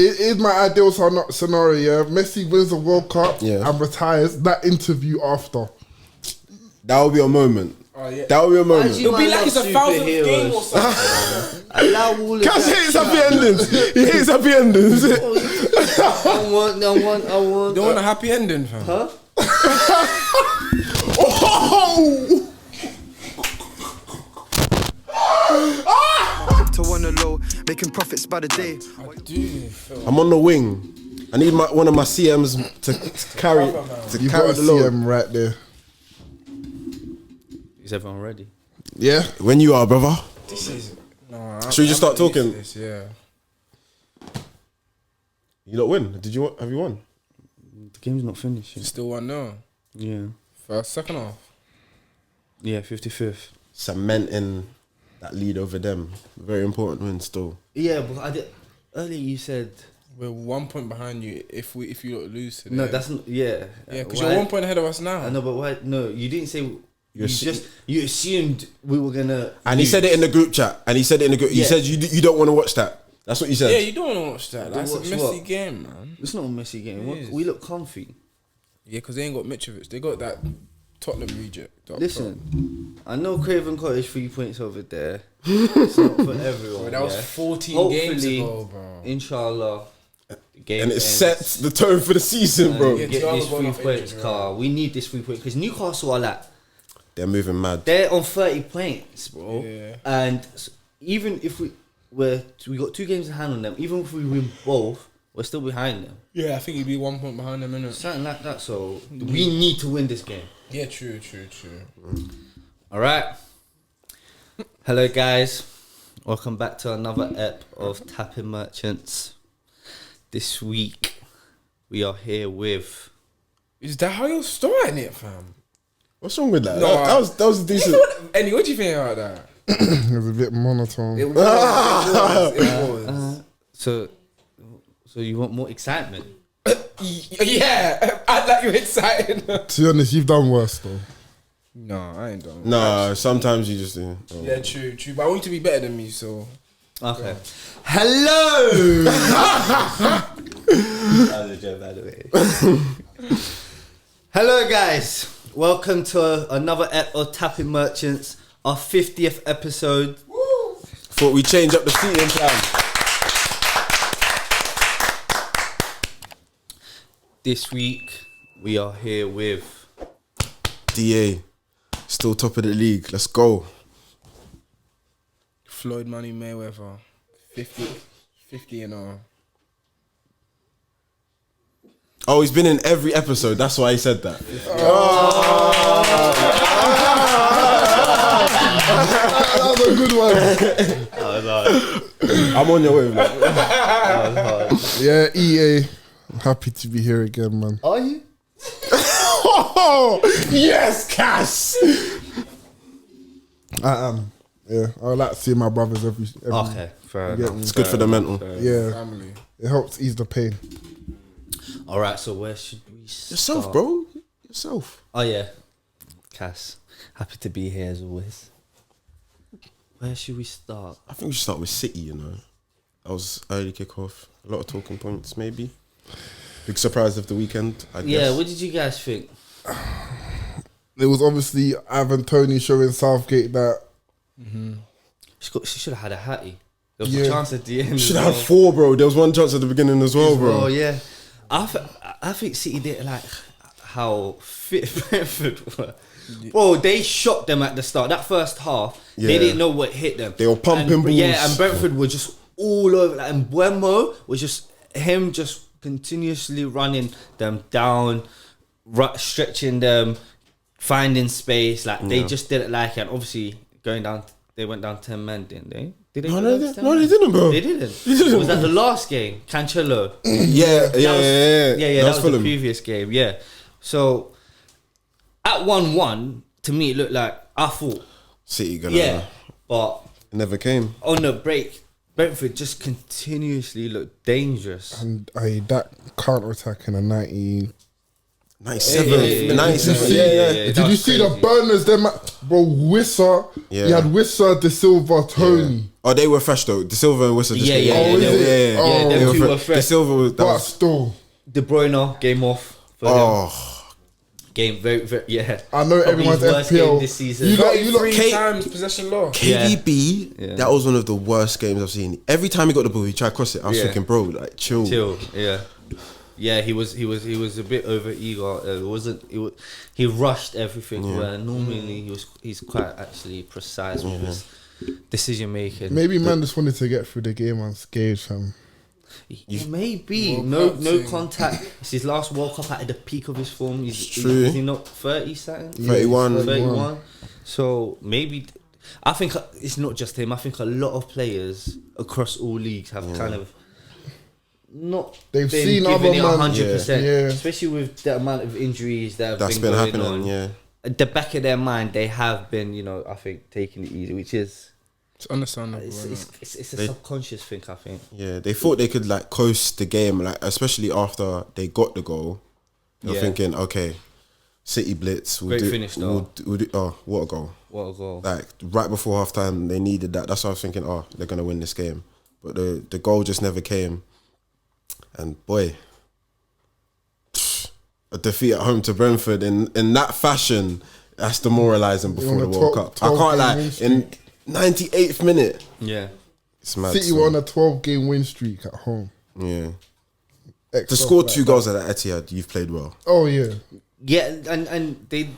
It is my ideal scenario, yeah. Messi wins the World Cup and retires. That interview after. That will be a moment. Oh, yeah. That will be a moment. It'll be like it's a 1,000th game or something. Allow all of Cash hates happy endings. He hates happy endings. I want. You don't want a happy ending, fam? Huh? To one low, making profits by the day. I'm on the wing. I need one of my CMs to carry You carry got a the load. CM right there. Is everyone ready? Yeah, when you are, brother. This is... No, Should we just start talking? This, yeah. You not win? Have you won? The game's not finished yet. Still 1-0. Yeah. First, second half. Yeah, 55th. Cementing that lead over them. Very important win still. Yeah, but earlier you said... We're 1 point behind you if you don't lose today. No, that's not... Yeah. Yeah, because you're 1 point ahead of us now. I know, but why? No, you didn't say... You assumed we were gonna... And he said it in the group chat. And he said it in the group. He said you don't want to watch that. That's what he said. Yeah, you don't want to watch that. That's a messy game, man. It's not a messy game. We look comfy. Yeah, because they ain't got Mitrovic. They got that Tottenham reject. Listen, I know Craven Cottage 3 points over there. It's not for everyone. Bro, that was 14 games ago, bro. Inshallah. And it sets the tone for the season, bro. Get this 3 points, car. We need this 3 points because Newcastle are like... They're moving mad. They're on 30 points, bro. Yeah. And even if we got 2 games in hand on them, even if we win both, we're still behind them. Yeah, I think you'd be 1 point behind them, innit? Something like that. So we need to win this game. Yeah, true. All right. Hello, guys. Welcome back to another ep of Tapping Merchants. This week we are here with. Is that how you're starting it, fam? What's wrong with that? No, that was decent. Annie, what do you think about that? It was a bit monotone. It was. So you want more excitement? Yeah, I'd like you excited. To be honest, you've done worse though. No, I ain't done. No, sometimes you just do. Oh. Yeah, true. But I want you to be better than me, so. Okay. Hello. That was a joke, by the way. Hello, guys. Welcome to another ep of Tapping Merchants, our 50th episode. Woo. Thought we change up the seating plan. This week we are here with DA, still top of the league. Let's go. Floyd Money Mayweather, 50 and all. Oh, he's been in every episode. That's why he said that. That was a good one. I'm on your way, man. Yeah, EA. Happy to be here again, man. Are you? Oh, yes, Cass. I am. Yeah, I like to see my brothers every Okay, fair enough. It's good for the mental. Yeah, Family. it helps ease the pain. All right, so where should we start? Yourself, bro. Yourself. Oh yeah, Cass. Happy to be here as always. Where should we start? I think we should start with City, you know. That was early kickoff. A lot of talking points, maybe. Big surprise of the weekend, I guess. Yeah, what did you guys think? It was obviously Ivan Toney showing Southgate that. She should have had a hattie. There was Yeah. a chance at the end. Should have had 4, bro. There was one chance at the beginning as well, bro. Oh yeah, I think City did like how fit Brentford were. Bro, they shocked them at the start. That first half, they Yeah. didn't know what hit them. They were pumping and, balls. Yeah, and Brentford were just all over. Like, and Buemo was just him, just continuously running them down, stretching them, finding space. Like they just didn't like it. And obviously going down, they went down 10 men, didn't they? Did they? No, go they down 10 no, men? they didn't, bro. They didn't. Was that the last game? Cancelo. Yeah. That was the Fulham. previous game. Yeah. So at 1-1, to me, it looked like I thought. City gonna. Yeah, but It never came. on the break, Brentford just continuously looked dangerous. And that counter attack in the 97. 97. Did you see the burners? Them, bro, Wissa. Yeah. You had Wissa, De Silva, Toney. Oh, they were fresh though. De Silva and Wissa just Yeah, came yeah, out. yeah, Oh, is they it? were- yeah, them two were fresh. De Silva was. But still, De Bruyne game off for him. Oh, Game very, very, yeah. I know Probably everyone's his worst game FPL. this season. You lot, Three times possession law. KDB. Yeah. That was one of the worst games I've seen. Every time he got the ball, he tried to cross it. I was Yeah. thinking, bro, like chill. Yeah. Yeah, he was a bit over eager. He rushed everything. Yeah. Where normally he's quite actually precise with his decision making. maybe man just wanted to get through the game unscathed, fam. Maybe World no Cup no thing. contact. It's his last World Cup at the peak of his form. True. Is he not 30 something? 31. 31. So maybe I think it's not just him. I think a lot of players across all leagues have kind of not They've been seen giving other it man- 100%, Yeah. especially with the amount of injuries that That's have been going happening. on. Yeah. At the back of their mind, they have been, I think, taking it easy, which is It's understandable. it's a They- subconscious thing. I think. Yeah, they thought they could like coast the game, like especially after they got the goal. They were Yeah. thinking, okay, City blitz. Great finish, though. We'll do, oh, what a goal! What a goal! Like right before half time, they needed that. That's why I was thinking, oh, they're gonna win this game. But the goal just never came. And boy, a defeat at home to Brentford in that fashion, that's demoralising before on the a World 12 Cup. I can't game lie. win In 98th minute, Yeah. it's mad. City were on a 12-game win streak at home. Yeah. X To off score like 2 that. goals at the Etihad, you've played well. Oh yeah, Yeah, and they,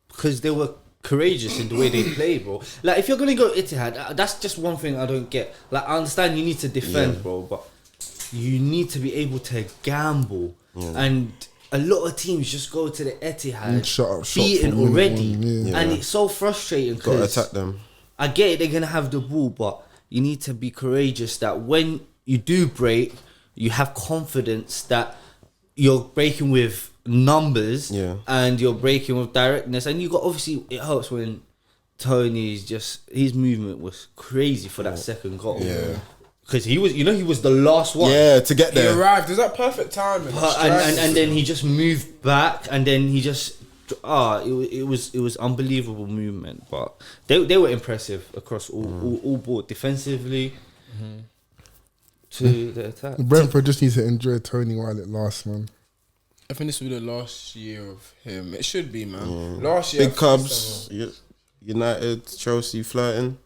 because they were courageous in the way they played, bro. Like, if you're gonna go Etihad, that's just one thing I don't get. Like, I understand you need to defend, bro, but you need to be able to gamble. And a lot of teams just go to the Etihad, And shut up shop beaten for minute already, one, yeah. and it's so frustrating Got to because attack them. I get it, they're gonna have the ball, but you need to be courageous that when you do break, you have confidence that you're breaking with numbers and you're breaking with directness. And you got, obviously, it helps when Tony's his movement was crazy for that second goal. Yeah. Because he was the last one. Yeah, to get He there. arrived. Is that perfect timing? And then he just moved back, and then he just it was unbelievable movement. But they were impressive across all board, defensively to the attack. Brentford just needs to enjoy Tony while it lasts, man. I think this will be the last year of him. It should be, man. Last year, Big Cubs, United, Chelsea flirting.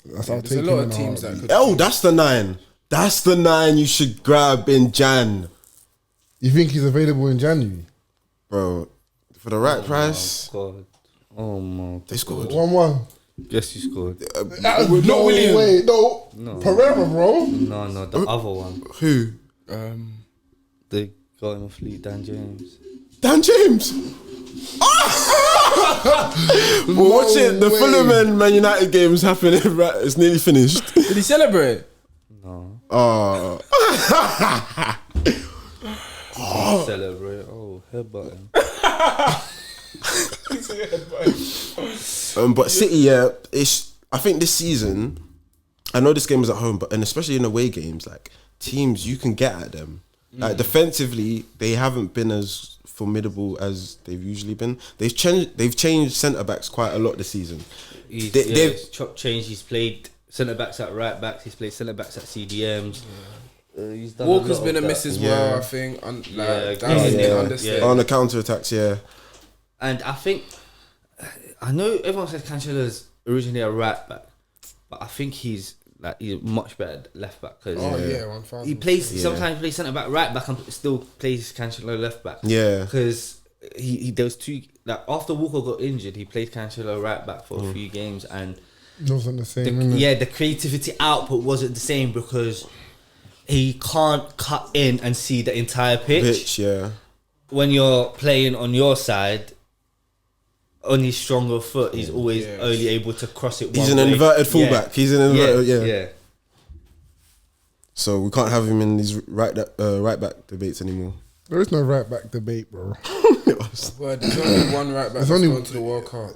That's There's a lot of teams that could. Oh, that's the 9. That's the 9 you should grab in Jan. You think he's available in January? Bro, for the right price, God. Oh my! they scored. 1-1. Guess you scored. No William. way, no. Pereira, bro. No, the other one. Who? The guy in the fleet, Dan James. Dan James. Well, watch it. The way. Fulham and Man United games happening. Right, it's nearly finished. Did he celebrate? No. Oh, Celebrate. Oh, headbutting. but City, I think this season, I know this game was at home, but and especially in away games, like teams, you can get at them. Like defensively, they haven't been as formidable as they've usually been. They've changed centre backs quite a lot this season. He's chop change. He's played centre backs at right backs. He's played centre backs at CDMs. He's done Walker's a lot been a of that. miss as well, I think. That was yeah, an understatement. On the counter attacks, And I think, I know everyone says Cancelo's originally a right back, but I think he's much better left back because he plays sometimes he plays centre back, right back, and still plays Cancelo left back. Yeah, because he there was two, like after Walker got injured, he played Cancelo right back for a few games, and It wasn't the same. innit? the creativity output wasn't the same because he can't cut in and see the entire pitch. When you're playing on your side, on his stronger foot, he's always only able to cross it. He's one an way. inverted fullback. He's an inverted, So we can't have him in these right back debates anymore. There is no right back debate, bro. Well, there's only one right back that's only- gone to the World Cup.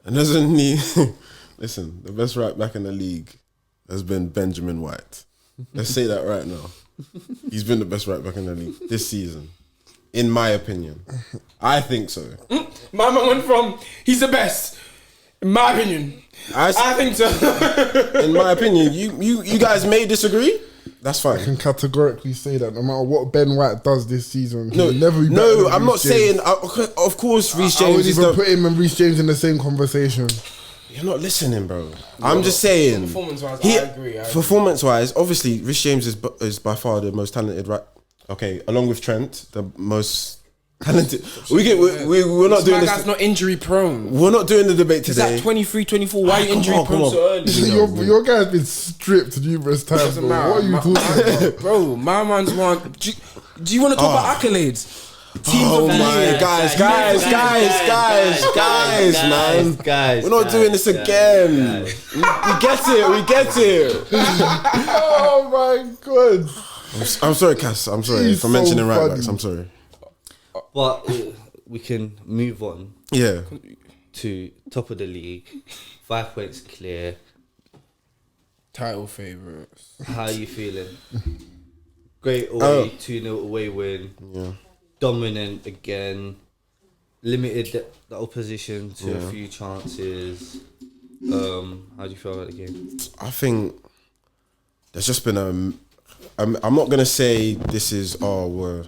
And there's only listen, the best right back in the league has been Benjamin White. Let's say that right now. He's been the best right back in the league this season. In my opinion, I think so. My man went from he's the best. In my opinion, I think so. In my opinion, you guys may disagree. That's fine. I can categorically say that no matter what Ben White does this season, he'll never be better No, than I'm Reece not James. saying. Of course, Reece I James would is even put him and Reece James in the same conversation. You're not listening, bro. I'm just saying. Performance-wise, I agree. Performance-wise, obviously, Reece James is by far the most talented. Right? Okay, along with Trent, the most talented. We're not doing this. That's not injury prone. We're not doing the debate today. Is that 23, 24? Why are you injury prone so early? Your guy's been stripped numerous times, bro. What are you talking about? Bro, my man's one. Do you want to talk about accolades? Oh my guys, man. We're not doing this again. We get it. Oh my god. I'm sorry, Cass. I'm sorry He's for mentioning so right funny. backs. I'm sorry. But we can move on Yeah. to top of the league. 5 points clear. Title favourites. How are you feeling? Great away, 2-0 away win. Yeah. Dominant again. Limited the opposition to a few chances. How do you feel about the game? I think there's just been I'm not gonna say this is the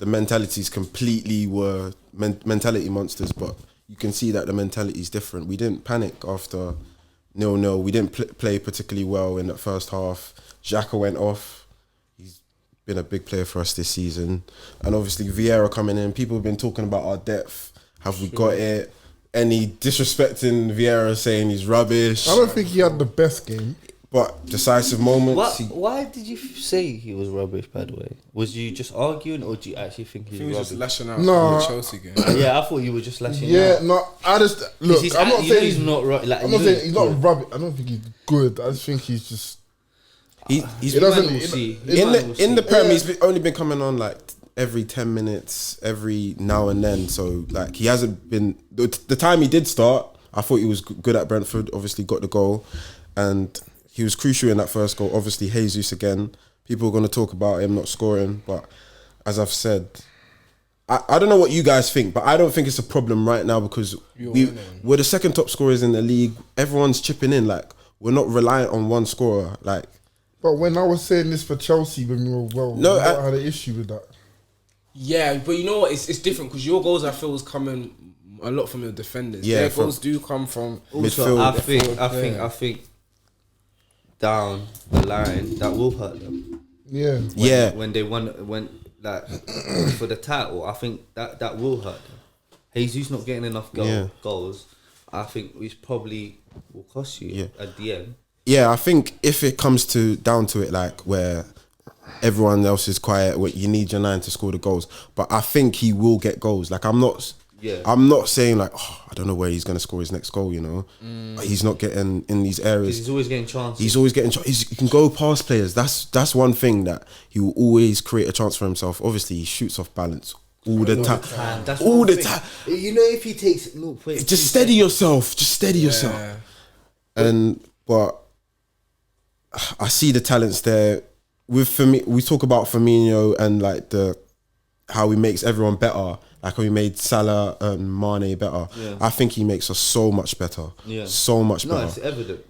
mentalities completely were mentality monsters, but you can see that the mentality is different. We didn't panic after 0-0. We didn't play particularly well in that first half. Xhaka went off. He's been a big player for us this season, and obviously Vieira coming in. People have been talking about our depth. Have we got it? Any disrespecting Vieira, saying he's rubbish? I don't think he had the best game. But decisive moments. Why did you say he was rubbish, by the way? Was you just arguing, or do you actually think He he was was just rubbish? lashing out No. in the Chelsea game. Yeah, I thought you were just lashing out. Yeah, no, I just look. I'm not saying he's not right. Like, I'm not saying he's not rubbish. I don't think he's good. I just think he's just. He's It doesn't. in the Prem. He's only been coming on like every 10 minutes, every now and then. So like he hasn't been the time he did start. I thought he was good at Brentford. Obviously got the goal, and he was crucial in that first goal. Obviously Jesus again. People are going to talk about him not scoring, but as I've said, I don't know what you guys think, but I don't think it's a problem right now because we're the second top scorers in the league. Everyone's chipping in. Like we're not reliant on one scorer. Like. But when I was saying this for Chelsea, when we were I had an issue with that. Yeah, but you know what? It's different because your goals I feel is coming a lot from your defenders. Yeah, their goals do come from midfield. I think down the line that will hurt them. Yeah. When they won like for the title, I think that will hurt them. Jesus not getting enough goals. I think which probably will cost you at the end. Yeah, I think if it comes down to it, like where everyone else is quiet, where you need your 9 to score the goals, but I think he will get goals. Like I'm not saying like I don't know where he's gonna score his next goal. You know, he's not getting in these areas. He's always getting chances. He can go past players. That's one thing that he will always create a chance for himself. Obviously, he shoots off balance all the time. That's all one the thing. time. You know, if he takes Just steady yourself. Just steady yourself. But I see the talents there. We talk about Firmino and like how he makes everyone better. Like how he made Salah and Mane better. Yeah. I think he makes us so much better. Yeah. So much better. No, it's evident.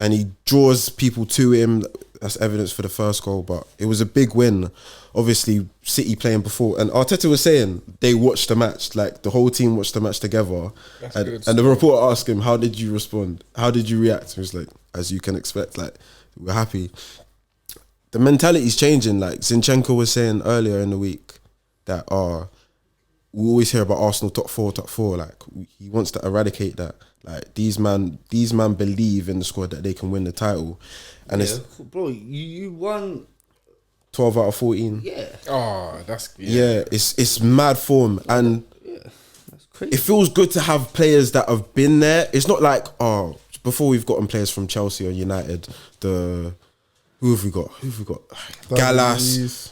And he draws people to him. That's evidence for the first goal. But it was a big win. Obviously, City playing before. And Arteta was saying they watched the match. Like the whole team watched the match together. And the reporter asked him, how did you respond? How did you react? He was like, as you can expect, like, we're happy. The mentality's changing. Like Zinchenko was saying earlier in the week that we always hear about Arsenal top four. Like he wants to eradicate that. Like these man believe in the squad that they can win the title, and it's bro. You won 12 out of 14. Yeah. Oh, that's it's mad form, and that's crazy. it feels good to have players that have been there. It's not like before we've gotten players from Chelsea or United. Who have we got? Gallas.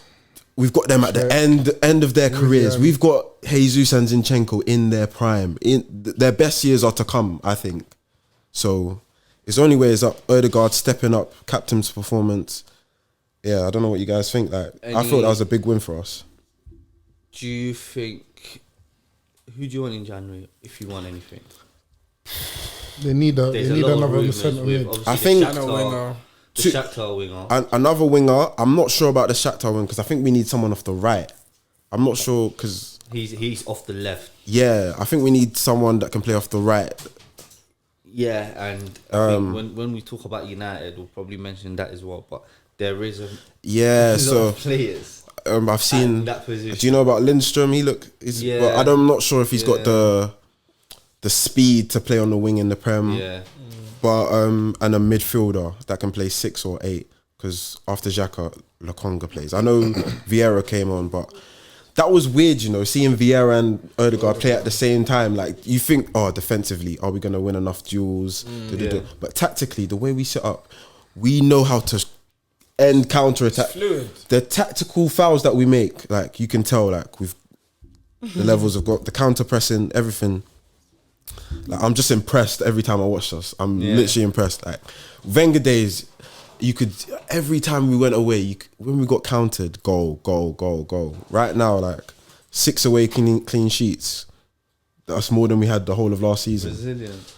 We've got them at the end of their careers. We've got Jesus and Zinchenko in their prime. Their best years are to come, I think. So it's only way is up. Odegaard stepping up, captain's performance. Yeah, I don't know what you guys think. Like I thought that was a big win for us. Do you think? Who do you want in January if you want anything? They need another rumours centre with, mid. obviously, I think- the Shakhtar winger. Another winger. I'm not sure about the Shakhtar winger because I think we need someone off the right. I'm not sure because He's off the left. yeah, I think we need someone that can play off the right. Yeah, and I think when we talk about United, we'll probably mention that as well. But there is a Yeah, lot so of players. I've seen in that position. Do you know about Lindstrom? Yeah. But I'm not sure if he's got the speed to play on the wing in the Prem. Yeah. But and a midfielder that can play 6 or 8 because after Xhaka, Lokonga plays. I know Vieira came on, but that was weird, seeing Vieira and Odegaard play at the same time. Like you think, defensively, are we gonna win enough duels? But tactically, the way we set up, we know how to end counter attack. The tactical fouls that we make, like you can tell, like we've the levels have got the counter pressing, everything. Like I'm just impressed every time I watch us. I'm literally impressed. Like Wenger days, you could every time we went away, when we got countered, goal. Right now, like 6 away clean sheets. That's more than we had the whole of last season. Resilient.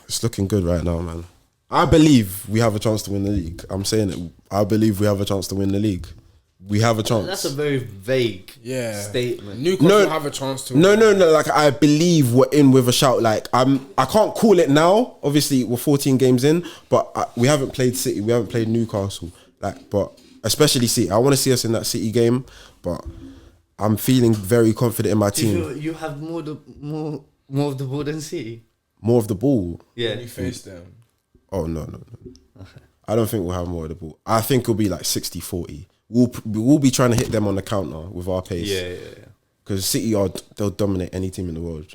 It's looking good right now, man. I believe we have a chance to win the league. I'm saying it. I believe we have a chance to win the league. We have a chance. That's a very vague statement. Newcastle have a chance to. No. Like I believe we're in with a shout. Like I can't call it now. Obviously, we're 14 games in, but we haven't played City. We haven't played Newcastle. But especially City. I want to see us in that City game. But I'm feeling very confident in my team. You have more of the ball than City. More of the ball. Yeah. When you face them. Oh no. I don't think we'll have more of the ball. I think it'll be like 60-40. We'll be trying to hit them on the counter with our pace. Yeah. Because City they'll dominate any team in the world,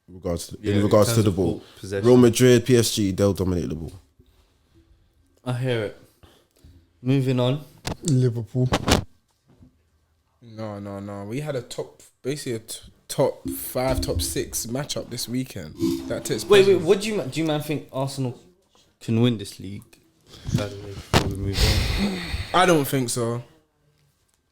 in regards to the ball. Real Madrid, PSG, they'll dominate the ball. I hear it. Moving on. Liverpool. No. We had a top 5, top 6 matchup this weekend. That takes. Wait. What do you man think Arsenal can win this league? By the way, before we move on. I don't think so.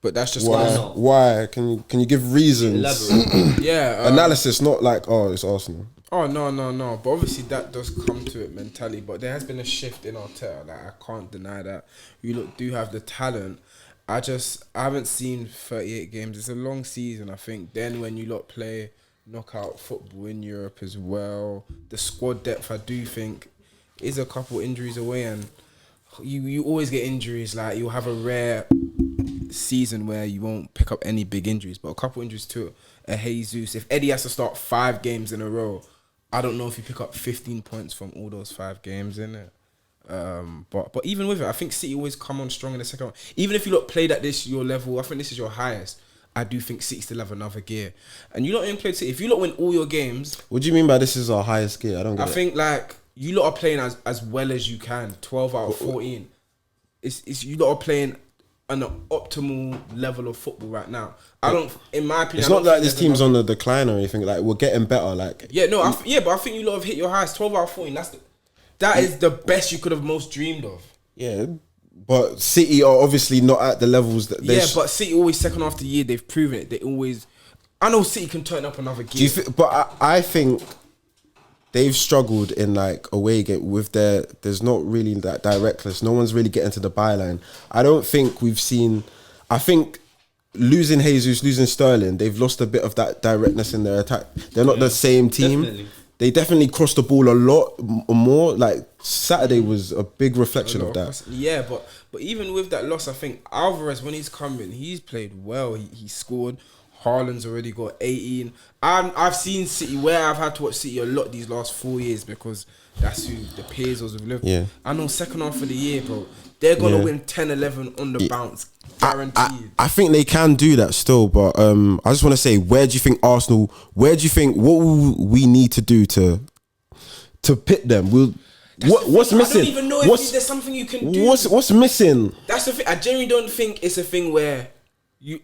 But that's just why. Can you give reasons? Elaborate. Analysis, not like it's Arsenal. Oh no. But obviously that does come to it mentally. But there has been a shift in Arteta. Like I can't deny that. You do have the talent. I haven't seen 38 games. It's a long season. I think then when you play knockout football in Europe as well, the squad depth I do think is a couple injuries away, and you always get injuries. Like you'll have a rare season where you won't pick up any big injuries, but a couple injuries to a Jesus. If Eddie has to start 5 games in a row, I don't know if you pick up 15 points from all those 5 games in it. But even with it, I think City always come on strong in the second one. Even if you played at your level, I think this is your highest. I do think City still have another gear. And you even played City. If you win all your games, what do you mean by this is our highest gear? I don't get it. I think you lot are playing as well as you can. 12 out of 14. It's you lot are playing an optimal level of football right now. In my opinion, it's not like this team's on the decline or anything. Like we're getting better. Like but I think you lot have hit your highest. 12 out of 14. That is the best you could have most dreamed of. Yeah, but City are obviously not at the levels that they. But City always second after year. They've proven it. They always. I know City can turn up another gear. But I think they've struggled in away game with there's not really that directness. No one's really getting to the byline. I don't think we've seen. I think losing Jesus, losing Sterling, they've lost a bit of that directness in their attack. They're not the same team. Definitely. They definitely crossed the ball a lot more. Like Saturday was a big reflection of that. Yeah, but even with that loss, I think Alvarez, when he's coming, he's played well. He scored. Haaland's already got 18. I've seen City where I've had to watch City a lot these last 4 years because that's who the peers was with Liverpool. Yeah. I know second half of the year, bro, they're gonna win 10-11 on the bounce, guaranteed. I think they can do that still, but I just want to say, where do you think Arsenal? What will we need to do to pit them? What's missing? I don't even know if there's something you can do. What's missing? That's the thing. I genuinely don't think it's a thing where you.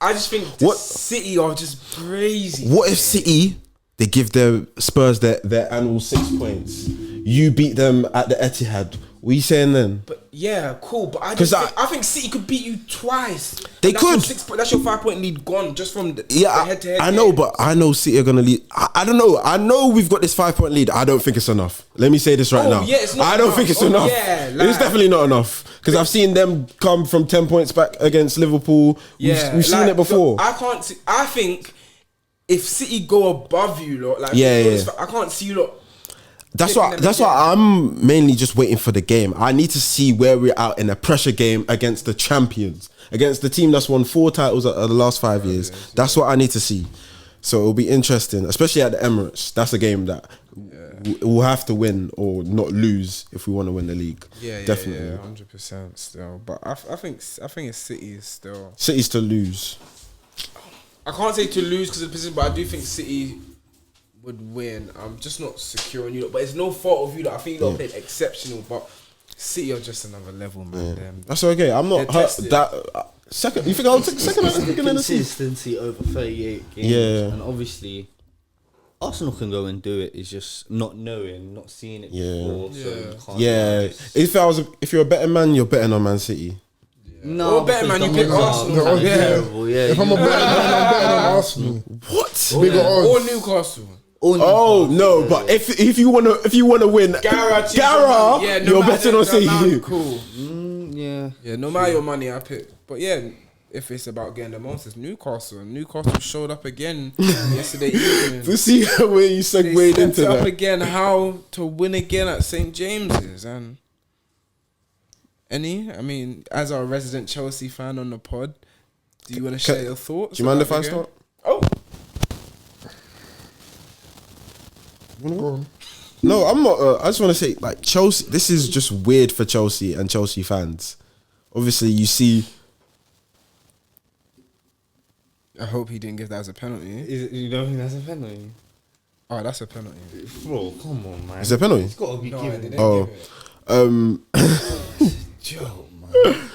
I just think City are just crazy. What if City, they give their Spurs their annual 6 points? You beat them at the Etihad. What are you saying then? But Yeah, cool, but I think City could beat you twice. They that's could. That's your 5-point lead gone just from the head-to-head. I know, but I know City are gonna lead. I don't know. I know we've got this 5-point lead. I don't think it's enough. Let me say this right now. Yeah, it's not I don't enough. think it's enough. Yeah, like, it's definitely not enough because I've seen them come from 10 points back against Liverpool. We've seen it before. Look, I can't see. I think if City go above you, lot, like I can't see you lot. That's why I'm mainly just waiting for the game. I need to see where we're at in a pressure game against the champions, against the team that's won 4 titles at the last 5 years. That's what I need to see. So it'll be interesting, especially at the Emirates. That's a game that we'll have to win or not lose if we want to win the league. Definitely, 100% still. But I think it's City still. City's to lose. I can't say to lose because of the position, but I do think City would win. I'm just not secure on you lot, but it's no fault of you lot. I think you lot played exceptional, but City are just another level, man. That's okay. I'm not hurt that second. You think I'll take second? Consistency over 38 games, and obviously Arsenal can go and do it. It's just not knowing, not seeing it before. So you can't if you're a better man, you're betting on Man City. No, better man, you pick Arsenal. Terrible. Yeah, if I'm a better man, I'm betting on Arsenal. What? Bigger odds. Or Newcastle. No, but if you wanna win, Gara, you're betting on City. Cool. Yeah. No matter your money, I pick. But yeah, if it's about getting the most, it's Newcastle. Newcastle showed up again yesterday evening. To see where you segued into that. Up again, how to win again at St James's and. I mean, as our resident Chelsea fan on the pod, do you want to share your thoughts? Do you mind if I start? Oh. No, I'm not. I just want to say, like, Chelsea, this is just weird for Chelsea and Chelsea fans. Obviously, you see. I hope he didn't give that as a penalty. You don't think that's a penalty? Oh, that's a penalty. Bro, come on, man. Is it a penalty? It's got to be given. Joe, man.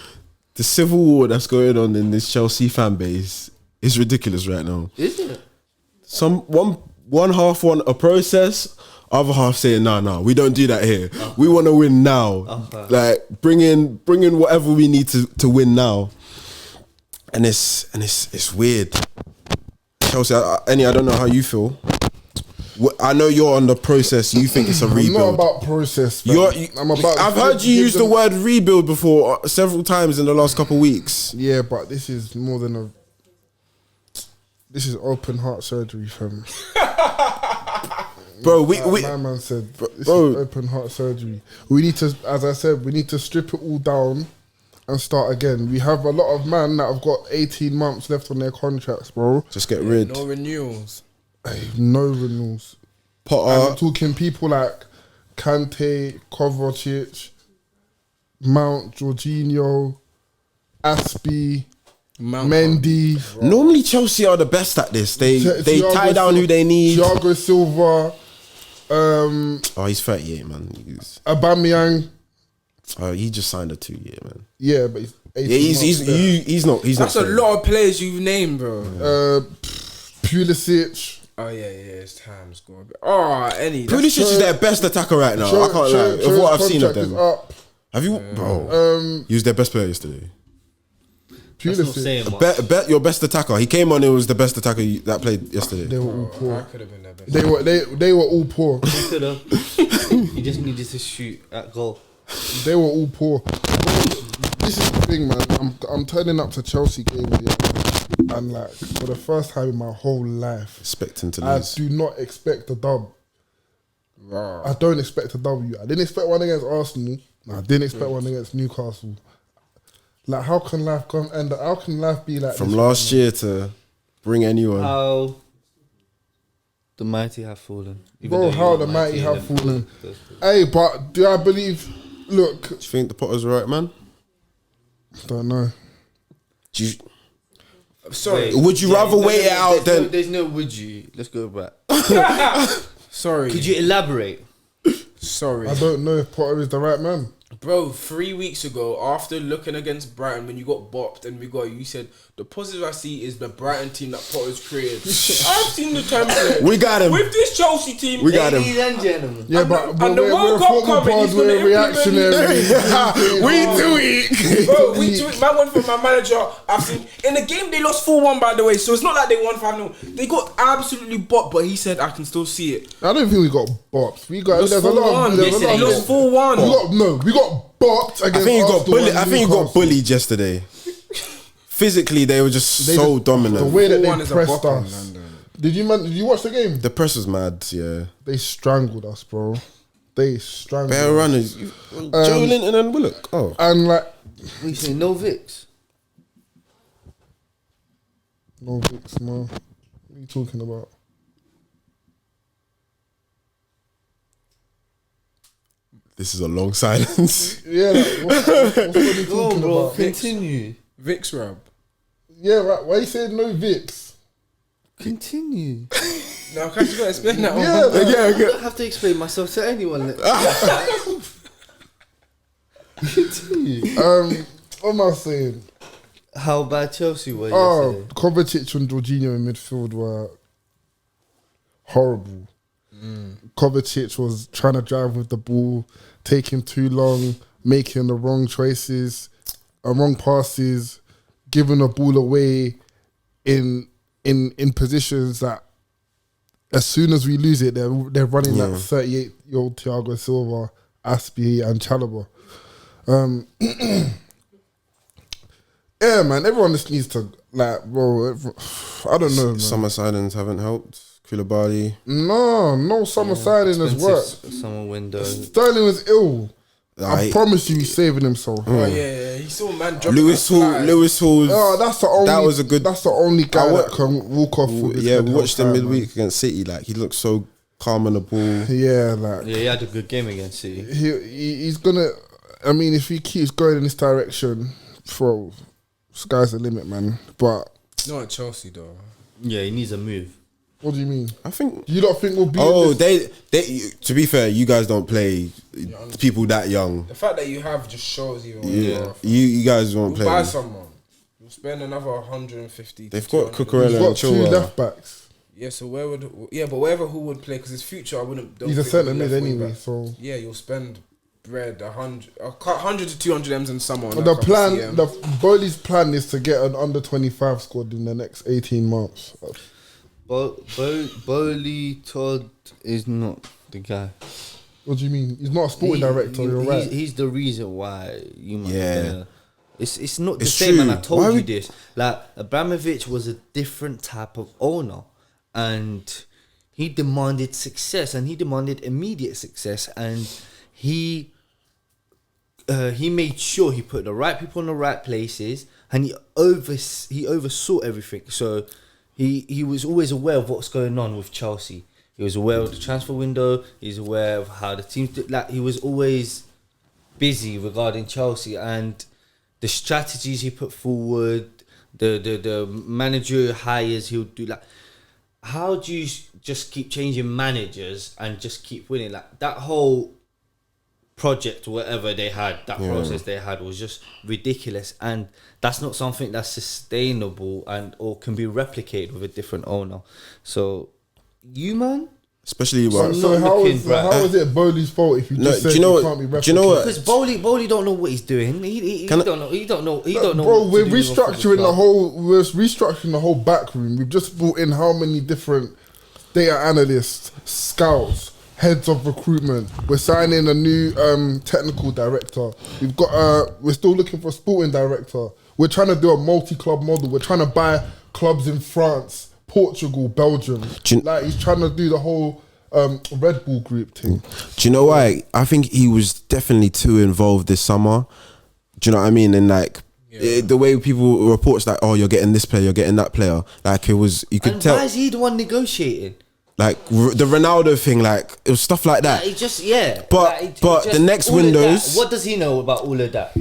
The civil war that's going on in this Chelsea fan base is ridiculous right now. Is it? One half want a process, other half saying nah, we don't do that here. We want to win now. Like bring in whatever we need to win now. And it's weird. Chelsea, I don't know how you feel. I know you're on the process. You think it's a rebuild. I'm not about process. I've heard you use the word rebuild before several times in the last couple of weeks. Yeah, but this is more than this is open heart surgery, fam. Bro, my man said this is open heart surgery. We need to, as I said, we need to strip it all down and start again. We have a lot of men that have got 18 months left on their contracts, bro. Just get rid. No renewals. No renewals. I'm talking people like Kante, Kovacic, Mount, Jorginho, Aspie, Mendy. Normally Chelsea are the best at this. They tie down who they need. Thiago Silva. He's 38, man. Aubameyang. He just signed a 2-year, man. Yeah, but he's not. That's a lot of players you've named, bro. Pulisic. Oh yeah, his time's gone. Pulisic is their best attacker right now. I can't lie. Of what I've seen of them. Have you, bro? He was their best player yesterday. Pulisic. Your best attacker. He came on. It was the best attacker that played yesterday. They were all poor. I could have been their best. They were all poor. He could have. He just needed to shoot at goal. They were all poor. This is the thing, man. I'm turning up to Chelsea games, and like for the first time in my whole life, expecting to lose. I do not expect a dub. Wow. I don't expect a W. I didn't expect one against Arsenal. I didn't expect one against Newcastle. Like, how can life come? And how can life be like from this last year to bring anyone? How the mighty have fallen, bro. How the mighty have fallen. Hey, but do I believe? Look, do you think the Potter's right, man? Don't know. Sorry. Would you rather wait it out than? There's no would you. Let's go back. Sorry. Could you elaborate? Sorry. I don't know if Potter is the right man. Bro, 3 weeks ago, after looking against Brighton when you got bopped and you said the positive I see is the Brighton team that Potter's created. I've seen the template. We got him. With this Chelsea team, We got him. Ladies and gentlemen. Yeah, And but the World Cup coming, he's gonna we're reactionary. We do it. Bro, we do it. Man went for my manager. I've seen in the game they lost 4-1 by the way, so it's not like they won 5-0. They got absolutely bopped, but he said I can still see it. I don't think we got bopped. We got. There's a lot of. They lost 4-1. We got bopped against. I think you got Arsenal bullied. and I think you got Newcastle. bullied yesterday. Physically, they were just They so just- dominant. The way that 4-1 they is a pressed bop on us. London. Did you watch the game? The press was mad. Yeah, They strangled us, bro. They strangled bare us. runners. Joe Linton and Willock. Oh, And like, What you say? No Vicks. no Vicks, man. What are you talking about? this is a long silence. Yeah, like, what are you Go on, talking bro. about? Continue. Vicks rub. Yeah, right. Why you saying no Vicks? Continue. Now, can you go explain that? Yeah, like, I don't have to explain myself to anyone. Continue. what am I saying? How bad Chelsea were Oh, yesterday. Kovacic and Jorginho in midfield were horrible. Kovacic was trying to drive with the ball, taking too long, making the wrong choices, wrong passes, giving the ball away in positions that as soon as we lose it, they're running like 38-year-old Thiago Silva, Aspie, and Chalobah. Yeah, man. Everyone just needs to bro. I don't know, man. Summer signings haven't helped. Koulibaly. No summer signing has worked. Summer window. Sterling was ill. I Like, promise you, he's saving himself. Oh yeah, he saw man dropping Lewis that flag. Hall's. Oh, that's the only. That was a good. That's the only guy I wa- that can walk off. With his Yeah, head we watched held him high, midweek against City. Like he looked so calm on the ball. man. Yeah, like Yeah, he had a good game against City. he's gonna. I mean, if he keeps going in this direction, bro, sky's the limit, man. But Not at Chelsea though. Yeah, he needs a move. what do you mean? I think. You don't think we'll be? Oh, in this? they. To be fair, you guys don't play people that young. The fact that you have just shows even. Yeah, you guys won't You'll buy play. someone. You'll spend another 150. They've to got 200. Cucurella He's got two and Chilwell. left backs. Yeah, so where would but wherever who would play because his future I wouldn't. don't He's a think centre he'll be mid left wing anyway, back. so Yeah, you'll spend bread 100 to 200 M's and someone. the plan, Bowley's plan is to get an under 25 squad in the next 18 months. Bowley Todd is not the guy. What do you mean? He's not a sporting director. You're right. He's the reason why you might. Yeah. It's not the It's same, true. and I told Why you would- this. Like Abramovich was a different type of owner, and he demanded success, and he demanded immediate success, and he made sure he put the right people in the right places, and he oversaw everything. So he was always aware of what's going on with Chelsea. He was aware of the transfer window. He's aware of how the teams did. Like he was always busy regarding Chelsea and the strategies he put forward, the managerial hires he'll do. Like, how do you just keep changing managers and just keep winning? Like that whole project, whatever they had, that process they had was just ridiculous, and that's not something that's sustainable and or can be replicated with a different owner. So, you man. Especially So, about. not how looking is bright. it Bowley's fault if you No, just do said you know it what- can't be replicated? do you know what- Because Bowley don't know what he's doing. He Can I- don't know. He don't know. He don't know. Bro, what we're to do with a football restructuring the club. whole. We're restructuring the whole back room. We've just brought in how many different data analysts, scouts, heads of recruitment. We're signing a new technical director. We've got. We're still looking for a sporting director. We're trying to do a multi-club model. We're trying to buy clubs in France, Portugal, Belgium. Like he's trying to do the whole Red Bull group thing. Do you know why? I think he was definitely too involved this summer. Do you know what I mean? And like the way people reports like, oh, you're getting this player, you're getting that player. Like it was, you could And tell. why is he the one negotiating? Like the Ronaldo thing, like it was stuff like that. He just But- like, but just the next all of that. windows- What does he know about all of that?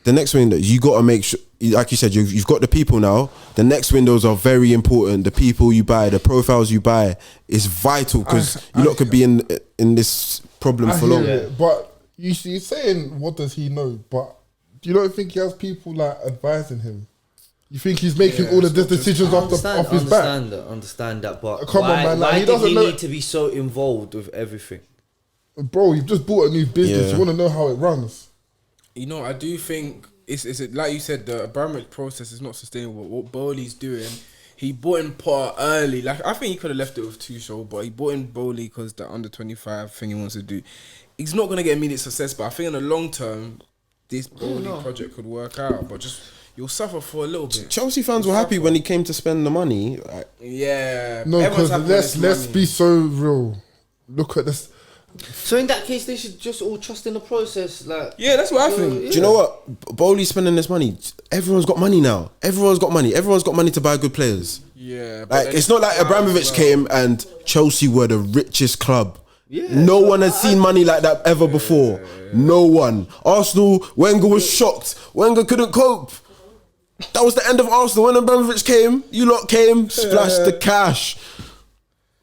The next window, you got to make sure, like you said, you've got the people now. The next windows are very important. The people you buy, the profiles you buy is vital because you lot could be in this problem I for hear long. it, but you see, you're saying what does he know, but you don't think he has people like advising him? You think he's making all of the decisions off his back? Understand that, but Come on, man, like, why he did doesn't he know- need to be so involved with everything? Bro, you've just bought a new business. Yeah. You want to know how it runs. You know, I do think it's like you said, the Abramovich process is not sustainable. What Bowley's doing, he bought in Potter early. Like, I think he could have left it with Tuchel, but he bought in Bowley because the under 25 thing he wants to do. He's not gonna get immediate success, but I think in the long term, this Bowley project could work out. But just you'll suffer for a little bit. Chelsea fans were happy when he came to spend the money. Like, Yeah, No, everyone's because happy with let's this money. be so real. Look at this. So in that case, they should just all trust in the process. Like, Yeah, that's what I think. yeah. do you know what? Bowley's spending this money. Everyone's got money now. Everyone's got money. Everyone's got money to buy good players. Yeah, but Like, then it's not like Abramovich came and Chelsea were the richest club. Yeah, No so one has seen money like that ever before. No one. Arsenal, Wenger was shocked. Wenger couldn't cope. That was the end of Arsenal. When Abramovich came, you lot came, splashed the cash.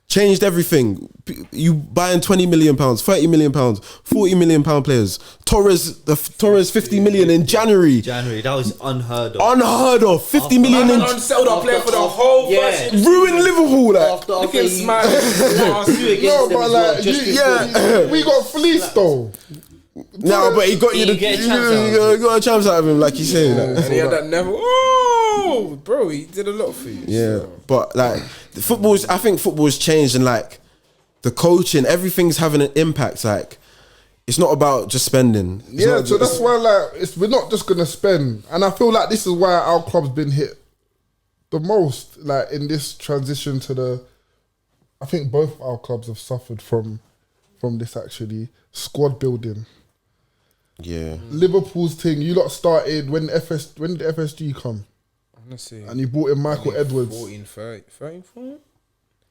Changed everything. You buying £20 million, £30 million, £40 million players. Torres 50 million in January. That was unheard of. Unheard of. 50 million in unsettled our player for the whole Yeah. first. ruined Liverpool. Like, After Look at him he- smiling. last two against No, them but as well, like, just yeah. we got fleeced though. no, but he got you He the get a chance out of you got a chance out of him, like you say. Like. And he had that never. Oh, bro, he did a lot for you. Yeah, so. but like I think football's changed, and like the coaching, everything's having an impact. Like, it's not about just spending. It's Yeah, not so just- that's why like we're not just gonna spend, and I feel like this is why our club's been hit the most. Like in this transition to the, I think both our clubs have suffered from this actually squad building. yeah. Liverpool's thing, you lot started when did the FSG come? Let's see. And you brought in Michael Edwards. 14, 13, 14?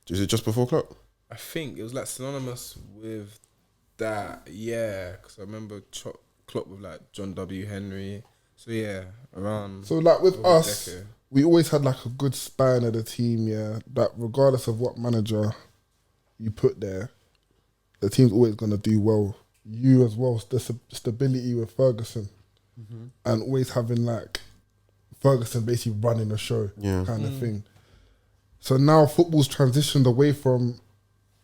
Is it just before clock? I think it was like synonymous with that. Yeah, because I remember Klopp with like John W. Henry. So yeah, around. So like with over a us, decade. we always had like a good span of the team, yeah. That regardless of what manager you put there, the team's always gonna do well. You as well, the stability with Ferguson, and always having like Ferguson basically running the show, kind of thing. So now football's transitioned away from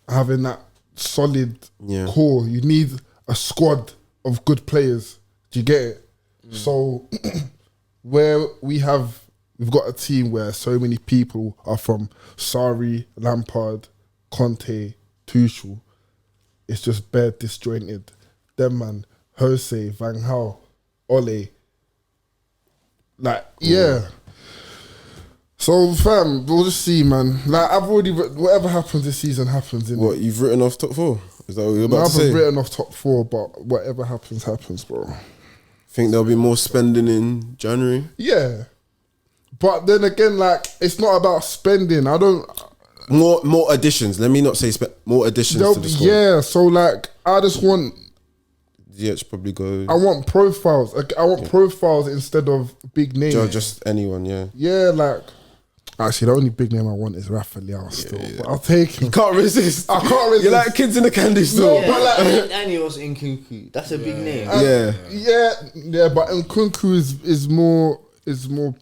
having that solid core. You need a squad of good players. Do you get it? So where we've got a team where so many people are from Sarri, Lampard, Conte, Tuchel. It's just bare disjointed. Them man, Jose, Van Gaal, Ole. Like, yeah. So fam, we'll just see, man. Like, I've already whatever happens this season happens. Innit? What, you've written off top four? Is that what you're No, I about to haven't say? written off top four, but whatever happens, bro. Think there'll be more spending in January? Yeah. But then again, like, it's not about spending. I don't. More additions. Let me not say more additions to the squad. Yeah, so like, I just want. Yeah, it's probably go. I want profiles. Like, I want profiles instead of big names. Just anyone, yeah. Yeah, like. Actually, the only big name I want is Rafa Leao still. But I'll take him. Can't resist. I can't resist. You're like kids in the candy store. No, but like, and he was in Kunku. That's a big name. Yeah. But Nkunku is more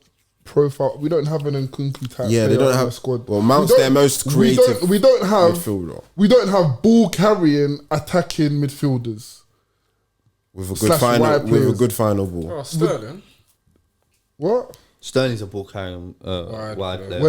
profile. We don't have an Nkunku type. Yeah, they player don't in have- the squad. well, Mount's We don't- their most creative We don't have midfielder. We don't have ball carrying attacking midfielders. With a good Slash final, wide with a players. good final ball. Oh, Sterling. What? Sterling's a ball carrying wide player.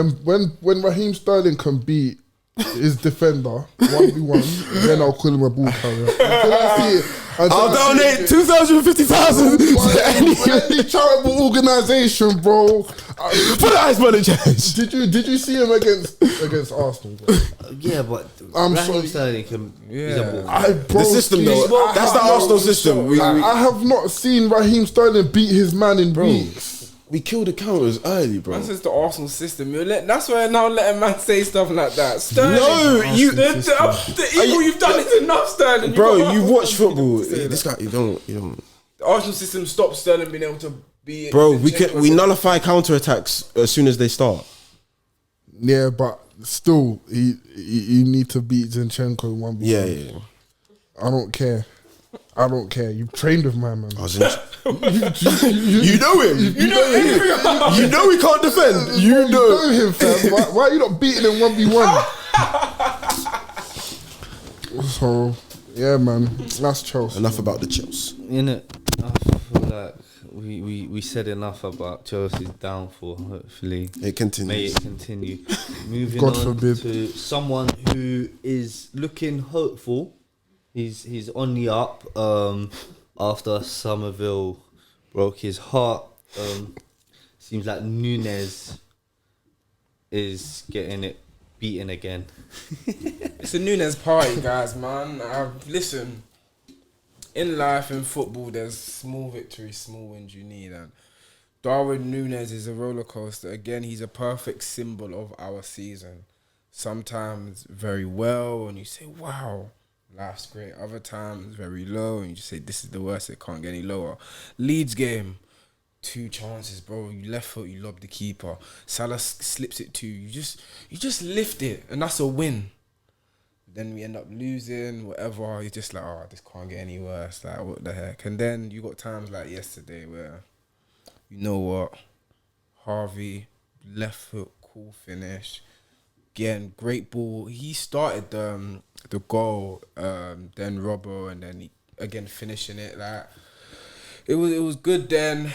When Raheem Sterling can beat his defender 1v1, then I'll call him a ball carrier. Until I see it, I'll donate 250,000 to any charitable organisation, bro. for the Iceman in charge. Did you see him against Arsenal? Bro? Yeah, but I'm Raheem sorry. Sterling he's a ball carrier. The system, though. That's the Arsenal system. I have not seen Raheem Sterling beat his man in weeks. We killed the counters early, bro. That's just the Arsenal system. That's why I'm now letting man say stuff like that. Sterling. No, you- The evil you've done is enough, Sterling. Bro, you watch football. This guy, you don't. The Arsenal system stops Sterling being able to be. Bro, we nullify counter attacks as soon as they start. Yeah, but still, you need to beat Zinchenko 1v1. Yeah. I don't care. I don't care. You've trained with my man. I was in. You know him. You know him. You know he can't defend. You know him, fam. Why are you not beating him 1v1? So, yeah, man. That's Chelsea. Enough about the Chelsea. Innit? I feel like we said enough about Chelsea's downfall. Hopefully, It continues. may it continue. Moving God on forbid. to someone who is looking hopeful. He's on the up. After Somerville broke his heart, seems like Nunes is getting it beaten again. It's a Nunes party, guys, man. Listen, in life, in football, there's small victories, small wins you need. And Darwin Nunes is a roller coaster. Again, he's a perfect symbol of our season. Sometimes very well, and you say, wow, life's great. Other times very low, and you just say, this is the worst, it can't get any lower. Leeds game, 2 chances, bro. You left foot, you lobbed the keeper. Salah slips it to you. You just lift it, and that's a win. Then we end up losing, whatever. You're just like, oh, this can't get any worse. Like, what the heck? And then you got times like yesterday where, you know what, Harvey, left foot, cool finish. Again, great ball. He started the goal, then Robbo, and then he, again, finishing it. Like, it was good then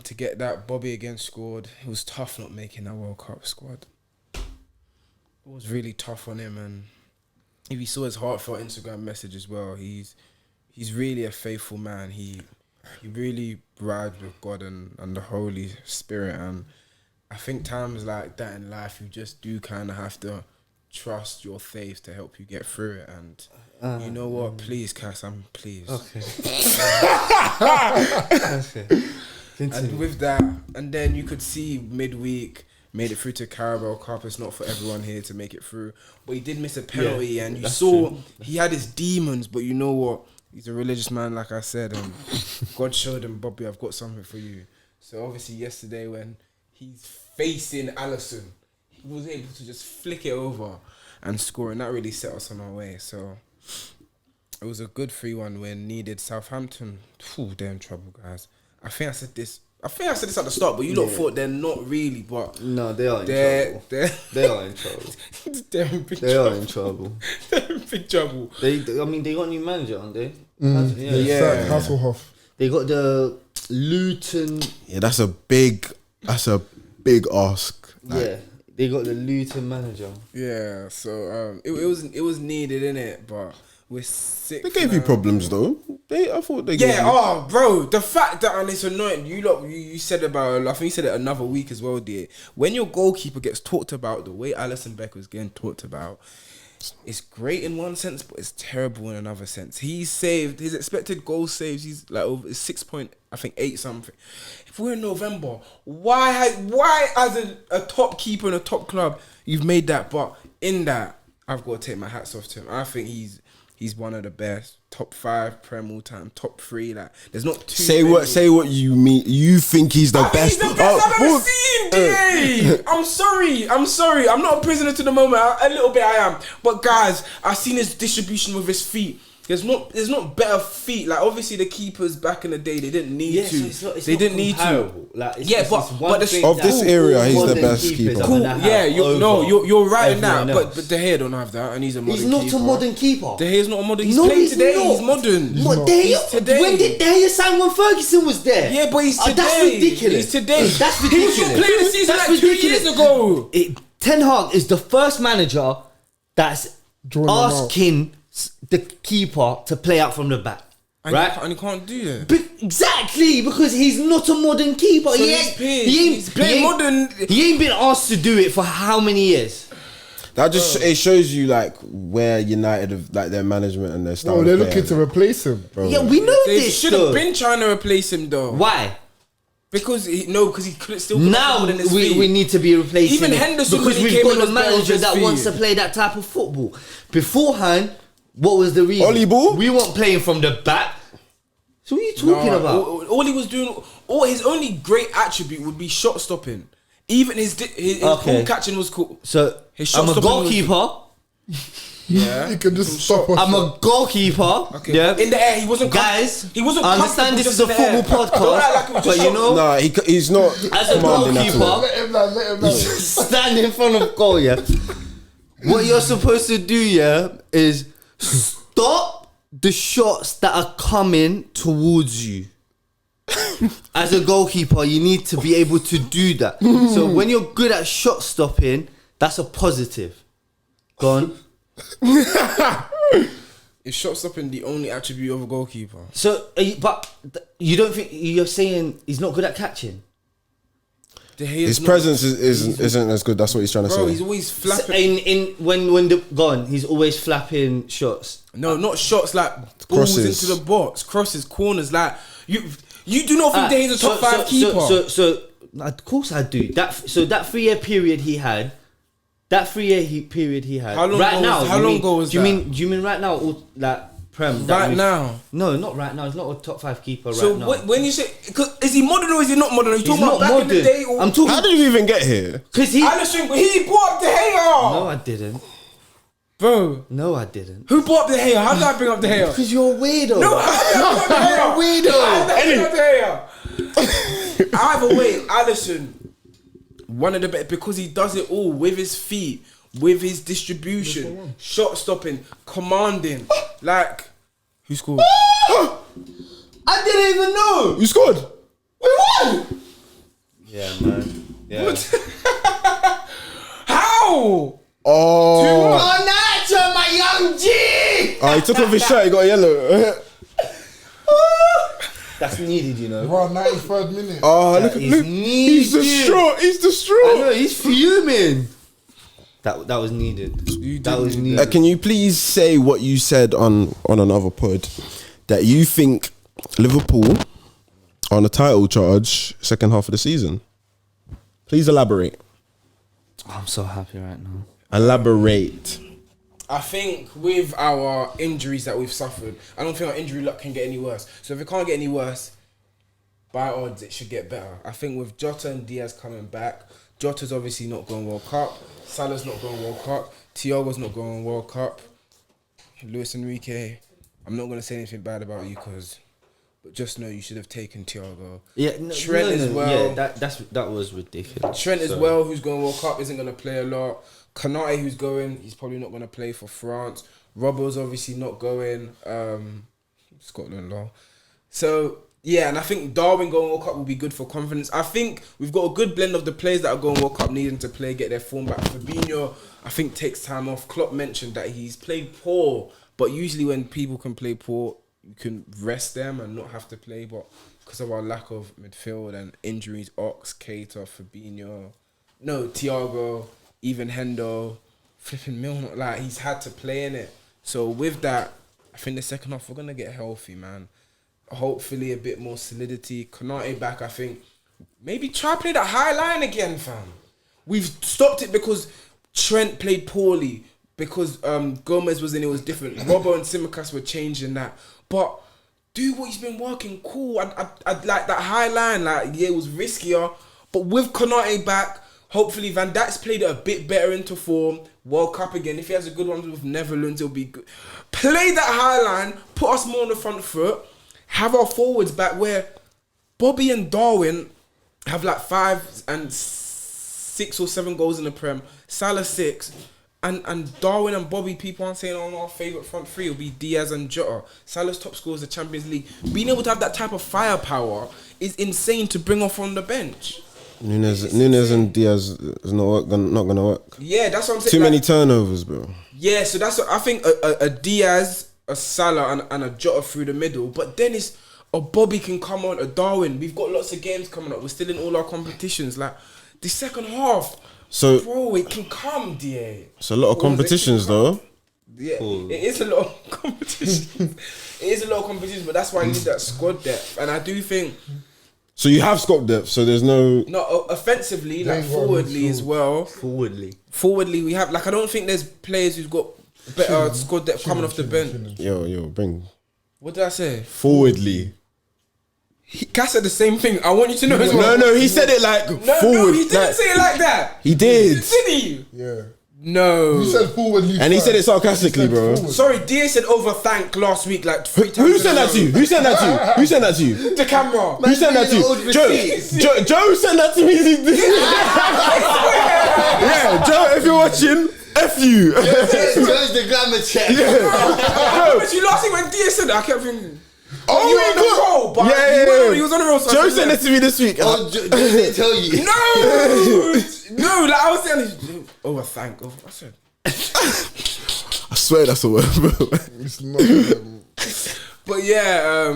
to get that. Bobby again scored. It was tough not making that World Cup squad. It was really tough on him, and if you saw his heartfelt Instagram message as well, he's really a faithful man. He really rides with God and the Holy Spirit, and I think times like that in life, you just do kind of have to trust your faith to help you get through it. And you know what? Please, Cass, please. Okay. Okay. And with that, and then you could see midweek, made it through to Carabao Cup. It's not for everyone here to make it through, but he did miss a penalty, and you saw he had his demons. But you know what? He's a religious man, like I said, and God showed him, Bobby, I've got something for you. So obviously yesterday when he's facing Allison, he was able to just flick it over and score, and that really set us on our way. So it was a good 3-1 win. Needed. Southampton, they're in trouble, guys. I think I said this at the start, but you lot thought they're not really, but No, they are in trouble. They are in trouble. They're in big They trouble. are in trouble. They're in big trouble. They got a new manager, aren't they? Yeah. Hasselhoff. They got the Luton. Yeah, that's a big ask. Like, Yeah, they got the Luton manager. Yeah, so it was needed, innit? But we're sick. They gave you problems though. I thought they. Yeah, gave you. oh, bro, the fact that, and it's annoying. You said about, I think you said it another week as well, dear. When your goalkeeper gets talked about the way Allison Beck was getting talked about, it's great in one sense, but it's terrible in another sense. He's saved his expected goal saves. He's like over 6.8 something. If we're in November, why as a top keeper in a top club you've made that? But in that, I've got to take my hats off to him. I think he's one of the best. Top 5 Prem all time. Top 3. Like, there's not too many. Say what you mean. You think he's the best? He's the best I've ever seen, DA. I'm sorry. I'm not a prisoner to the moment. A little bit I am. But guys, I've seen his distribution with his feet. There's not better feet. Like, obviously the keepers back in the day, they didn't need to. So they didn't need to. Like, but Of this era, he's the best keeper. Cool. Yeah, you're right in that. But De Gea don't have that, and he's a modern keeper. He's not a modern keeper. De Gea's not a modern. He's playing today. Not. He's modern. What today? When did De Gea sign when Ferguson was there? Yeah, but he's today. That's ridiculous. He's today. That's ridiculous. He was playing the season That's like 2 ridiculous. years ago. Ten Hag is the first manager that's Drawing them out. asking the keeper to play out from the back. Right? And he can't do that. But exactly, because he's not a modern keeper. So he's playing modern. He ain't been asked to do it for how many years? That just it shows you like where United have like their management and their style. Oh, they're of looking play, to replace him. bro. Yeah, we know They this. should have though. been trying to replace him though. Why? Because he couldn't still. Now we need to be replacing Even him Henderson, because when he we've came in, got a was better on manager his that feet. wants to play that type of football. Beforehand, what was the reason? Ollie Ball? We weren't playing from the back. So what are you talking about? All he was doing, his only great attribute would be shot stopping. Even his ball catching was cool. So His shot I'm a stopping goalkeeper. Yeah. He can just stop us. I'm a goalkeeper. Okay. Yeah. In the air, he wasn't. Guys, he wasn't. I understand this is a comfortable football just in the air. Don't act like it podcast, was but just you know, Nah, he's not as a commanding at all. goalkeeper, Let him down, let him down. stand in front of goal, yeah. What you're supposed to do, yeah, is stop the shots that are coming towards you. As a goalkeeper, you need to be able to do that. So when you're good at shot stopping, that's a positive. Go on. Is shot stopping the only attribute of a goalkeeper? So, you don't think you're saying he's not good at catching? His presence isn't as good. That's what he's trying to Bro, say. he's always flapping. He's always flapping shots. No, not shots like balls Crosses. into the box, crosses, corners. Like you do not think that he's a top five keeper. So of course I do. That 3-year period he had. How long right ago now, was, how long ago was do you that? mean? Do you mean right now? Or like Prem? Right now. No, not right now. He's not a top 5 keeper So right now. when you say, is he modern or is he not modern? Are you talking about not back in the modern. day? Or I'm talking How did you even get here? because he. Allison, he brought up the hair. No, I didn't. Bro, No, I didn't. who brought up the hair? How did I bring up the hair? Because you're a weirdo. No, how did I bring up the hair? Weirdo. How did I bring up the hair? Either way, Allison, one of the best because he does it all with his feet, with his distribution, shot stopping, commanding. Like, who scored? I didn't even know. You scored. We won. Yeah, man. Yeah. How? Oh. Oh, Nacho, my young G. He took off his shirt. He got yellow. That's needed, you know. Bro, 93rd minute. Oh, That look, is look. needed. He's distraught. He's I distraught. know he's fuming. That was needed. That was needed. Can you please say what you said on another pod that you think Liverpool on a title charge second half of the season? Please elaborate. I'm so happy right now. Elaborate. I think with our injuries that we've suffered, I don't think our injury luck can get any worse. So if it can't get any worse, by odds it should get better. I think with Jota and Diaz coming back, Jota's obviously not going World Cup, Salah's not going World Cup, Thiago's not going World Cup, Luis Enrique, I'm not going to say anything bad about you but just know you should have taken Thiago. Yeah, Trent as well. Yeah, that was ridiculous. Trent as well, who's going World Cup, isn't going to play a lot. Kanate, who's going, he's probably not going to play for France. Robbo's obviously not going. Scotland law. So, yeah, and I think Darwin going World Cup will be good for confidence. I think we've got a good blend of the players that are going World Cup needing to play, get their form back. Fabinho, I think, takes time off. Klopp mentioned that he's played poor, but usually when people can play poor, you can rest them and not have to play. But because of our lack of midfield and injuries, Ox, Keita, Fabinho, Thiago, even Hendo, flipping Milner, like he's had to play in it. So with that, I think the second half we're gonna get healthy, man. Hopefully a bit more solidity. Konate back, I think. Maybe try play that high line again, fam. We've stopped it because Trent played poorly. Because Gomez was in, it was different. Robbo and Tsimikas were changing that. But do what he's been working. Cool. I'd like that high line. Like, yeah, it was riskier. But with Konate back, hopefully Van Dijk's played it a bit better into form. World Cup again. If he has a good one with Netherlands, it'll be good. Play that high line. Put us more on the front foot. Have our forwards back where Bobby and Darwin have like 5 and 6 or 7 goals in the Prem. Salah 6. And Darwin and Bobby, people aren't saying our favourite front three will be Diaz and Jota. Salah's top scorers of the Champions League. Being able to have that type of firepower is insane to bring off on the bench. Nunes and Diaz is not going to work. Yeah, that's what I'm saying. Too many turnovers, bro. Yeah, so that's what I think. A Diaz, a Salah, and a Jota through the middle. But then it's a Bobby can come on, a Darwin. We've got lots of games coming up. We're still in all our competitions. Like the second half. So, bro, it can come, DA. It's a lot of competitions, though. Yeah, it is a lot of competition. It is a lot of competition, but that's why you need that squad depth. And I do think. So you have squad depth. So there's no. No, offensively, like forwardly as well. Forwardly, we have. Like, I don't think there's players who've got better squad depth coming off the bench. Yo, bring. What did I say? Forwardly. Cass said the same thing. I want you to know as well. No, he said it like forward. No, he didn't say it like that. He did. Did he? Yeah. No. You said forward leave And he first. said it sarcastically, You said bro. forward. Sorry, DA said overthank last week like 3 times. Who sent that to you? Who sent that to you? Who sent that to you? The camera. Who sent that to you? Joe sent that to me. Yeah, Joe, if you're watching, F you. Joe's the glamour check. You last week when DA said that, I kept thinking. Oh, you were on the roll, but he was on the roll. So Joe sent it to me this week. Oh, Joe didn't tell you. No, like I was saying, overthank. I said. I swear that's a word, bro. It's not. But yeah,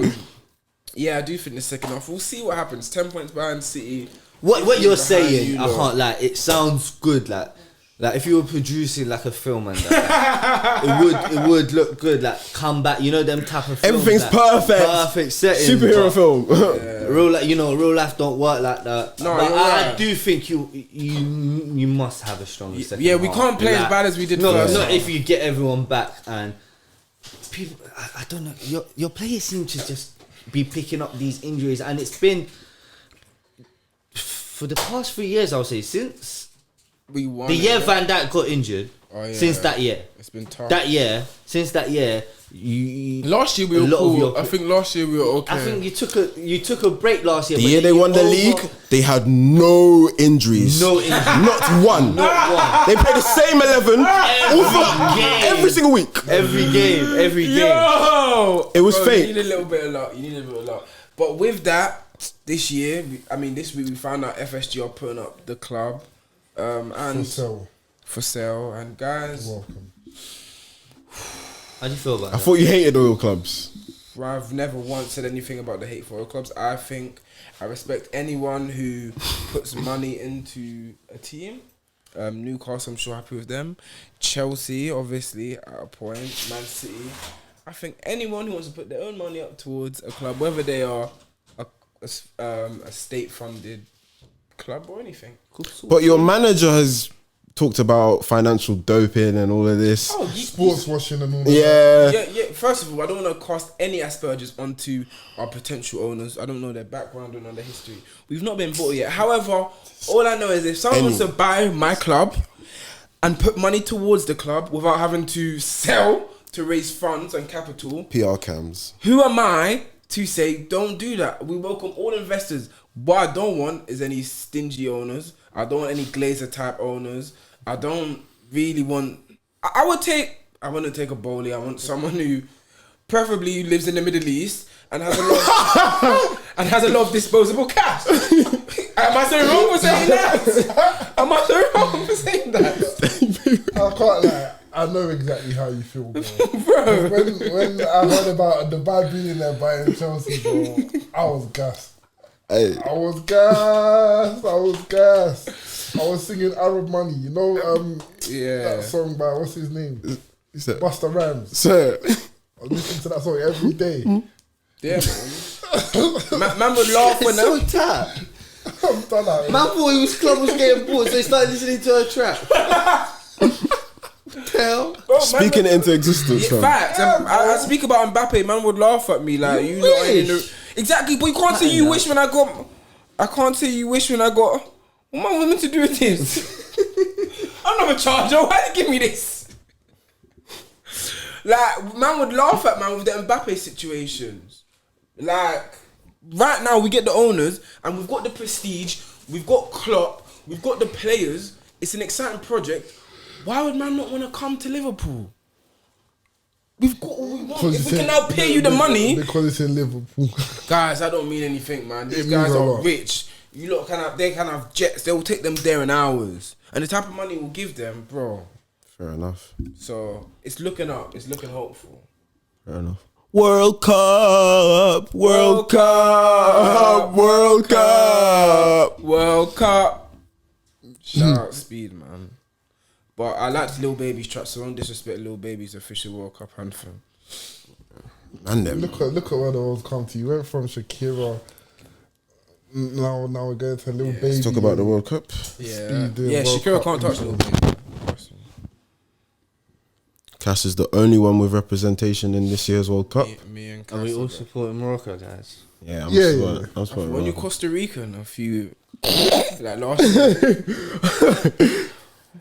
I do think the second half. We'll see what happens. 10 points behind City. What you're Behind saying, you I lot. can't like. It sounds good, like if you were producing like a film and that, it would look good. Like come back, you know them type of films, Everything's like, perfect. perfect setting, Superhero but film. real like real life don't work like that. No, but you're I right. do think you must have a stronger second. Yeah, we half. can't play as Like, bad as we did No, first. not if you get everyone back and people. I don't know. Your players seem to just be picking up these injuries, and it's been for the past 3 years. I would say since We won. the year Van Dijk got injured. Oh, yeah. Since that year, It's been tough. since that year, you Last year we a were lot of cool. your- I think last year we were okay. I think you took a break last year. The but year then they you won the league, they had no injuries. No injuries. Not one. They played the same 11 all for every single week. every game. Yo! It was Bro, fake. You need a little bit of luck. But with that, this year, this week we found out FSG are putting up the club. And for sale. And guys, Welcome. How do you feel about I that? thought you hated oil clubs. I've never once said anything about the hate for oil clubs. I respect anyone who puts money into a team. Newcastle, I'm sure happy with them. Chelsea, obviously, at a point. Man City. I think anyone who wants to put their own money up towards a club, whether they are a state-funded club or anything. But your manager has talked about financial doping and all of this. Oh, Sports washing and all that. Yeah. Yeah. First of all, I don't want to cast any aspersions onto our potential owners. I don't know their background, I don't know their history. We've not been bought yet. However, all I know is if someone wants to buy my club and put money towards the club without having to sell to raise funds and capital, PR cams. who am I to say don't do that? We welcome all investors. What I don't want is any stingy owners. I don't want any Glazer type owners. I don't really want. I want to take a bowlie. I want someone who, preferably, lives in the Middle East and has a lot of disposable cash. Am I so wrong for saying that? Am I so wrong for saying that? I can't lie. I know exactly how you feel, bro. When I heard about the bad billionaire buying Chelsea, bro, I was gassed. Hey. I was gassed. I was singing Arab Money, you know, Yeah. that song by, what's his name? He said, Busta Rhymes. sir. I listen to that song every day. Yeah, man. Man would laugh when So tight. I'm done out. Man thought his club was getting bored, so he started listening to a track. Hell. Bro, Speaking it into existence, fam. Facts. I speak about Mbappe. Man would laugh at me like you lot ain't in the exactly. But you can't say you wish when I got. I can't say you wish when I got. What am I meant to do with this? I'm not a charger. Why did you give me this? Like man would laugh at man with the Mbappe situations. Like right now we get the owners and we've got the prestige. We've got Klopp. We've got the players. It's an exciting project. Why would man not want to come to Liverpool? We've got all we want. If we can now pay you the money, Because it's in Liverpool. guys, I don't mean anything, man. These It guys means a are lot. rich. You lot they can have jets. They will take them there in hours, and the type of money we'll give them, bro. Fair enough. So it's looking up. It's looking hopeful. Fair enough. World Cup. World Cup. World Cup. World Cup. Shout out Speed, man. But I liked Lil Baby's track, so don't disrespect Lil Baby's official World Cup anthem. And them. Look at where the world's come to. You went from Shakira. Now we're going to Lil Baby. Let's talk about the World Cup. Yeah, Speed doing yeah. World Shakira Cup can't touch Lil intro. Baby. Cass is the only one with representation in this year's World Cup. Me and Are we Casa, all bro. supporting Morocco, guys? Yeah, I'm Yeah, supporting. yeah. I'm supporting. When you Morocco. Costa Rican a few like last year.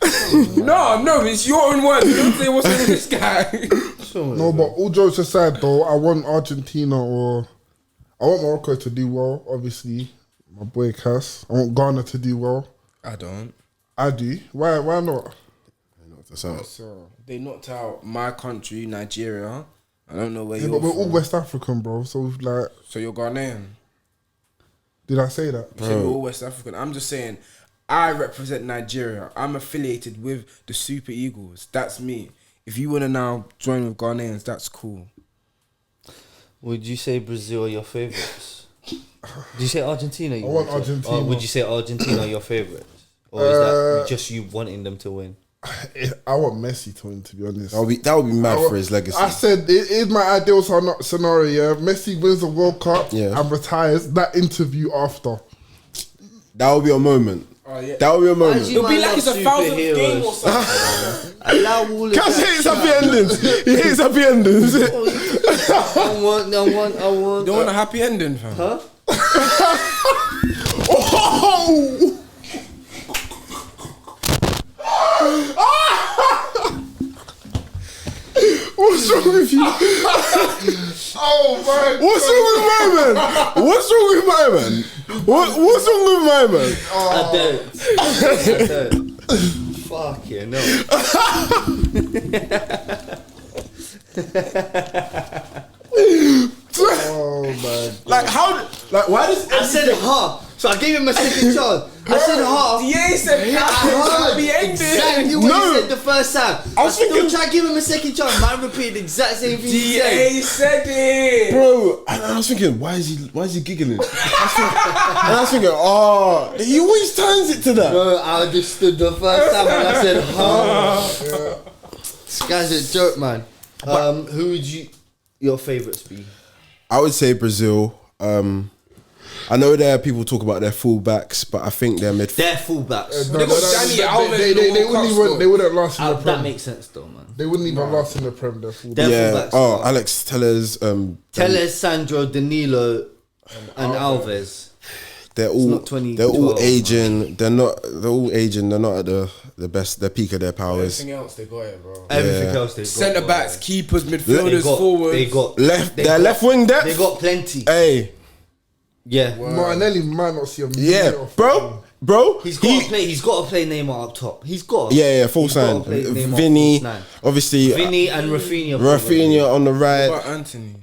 No, it's your own words. You don't say what's wrong with this guy. No, but all jokes aside, though, I want Argentina or I want Morocco to do well. Obviously, my boy Cass. I want Ghana to do well. I don't. I do. Why? Why not? So they knocked out my country, Nigeria. I don't know where Yeah, you're but we're from. all West African, bro. So we've like, So you're Ghanaian. did I say that? You said we're all West African. I'm just saying, I represent Nigeria. I'm affiliated with the Super Eagles. That's me. If you want to now join with Ghanaians, that's cool. Would you say Brazil are your favourites? Did you say Argentina? I want Argentina. Or would you say Argentina are your favourites? Or is that just you wanting them to win? I want Messi to win, to be honest. That would be mad for his legacy. I said it is my ideal scenario. Yeah, Messi wins the World Cup and retires. That interview after. That would be a moment. Oh, yeah. That would be a moment. It'll be like it's a 1,000th game or something. Allow all of Cass that hates shit. happy endings. He hates happy endings. I want. You don't want a happy ending, fam? Huh? Oh! What's wrong with you? Oh my! What's wrong with my man? What's wrong with my man? What's wrong with my man? I don't. Fuck yeah, no. Oh my! Like how? Like why does? I said ha, so I gave him a second chance. I said ha. DA said happy ending. Exactly what No. he said the first time. I was still thinking- try to give him a second chance. Man repeated the exact same thing he said. DA said it. Bro, and I was thinking, why is he giggling? And I was thinking, oh, he always turns it to that. Bro, I understood the first time when I said ha. This guy's a joke, man. Who would your favourites be? I would say Brazil. I know there are people talk about their fullbacks, but I think their midfield. They're fullbacks. They got Danny Alves in the They World Cup wouldn't still. even. They wouldn't last in the That Prem. makes sense though, man. They wouldn't even last in the Prem. They're full. They're Yeah. fullbacks. Oh, Alex Tellers. Tellez, Sandro, Danilo, and Alves. They're all. not 20, They're all 12, aging. They're all aging. They're not at the best. The peak of their powers. Everything else, they got it, bro. Everything else they've got. Centre backs, bro. keepers, They midfielders, got- forwards. They got Left. they Their got- left wing depth. They got plenty. Hey. Yeah. Martinelli might not see a minute Yeah, of bro. He's got to play. He's got to play Neymar up top. He's got. Yeah, full He's gotta sign. play Neymar Vinny, false nine. obviously. Vinny and Rafinha. Rafinha on the What right. about Anthony?